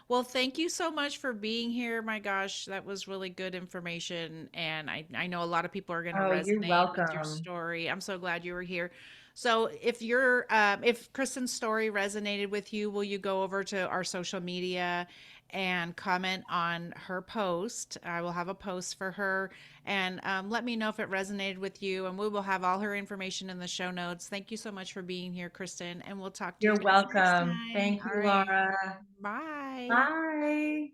Speaker 1: well, thank you so much for being here. My gosh, that was really good information. And I know a lot of people are going to
Speaker 2: Oh, you're
Speaker 1: resonate with your
Speaker 2: welcome.
Speaker 1: story. I'm so glad you were here. So if Kristen's story resonated with you, will you go over to our social media and comment on her post? I will have a post for her and let me know if it resonated with you. And we will have all her information in the show notes. Thank you so much for being here, Kristen. And we'll talk to you
Speaker 2: You're
Speaker 1: guys next
Speaker 2: welcome.
Speaker 1: time.
Speaker 2: Thank
Speaker 1: All
Speaker 2: you,
Speaker 1: right.
Speaker 2: Laura.
Speaker 1: Bye.
Speaker 2: Bye.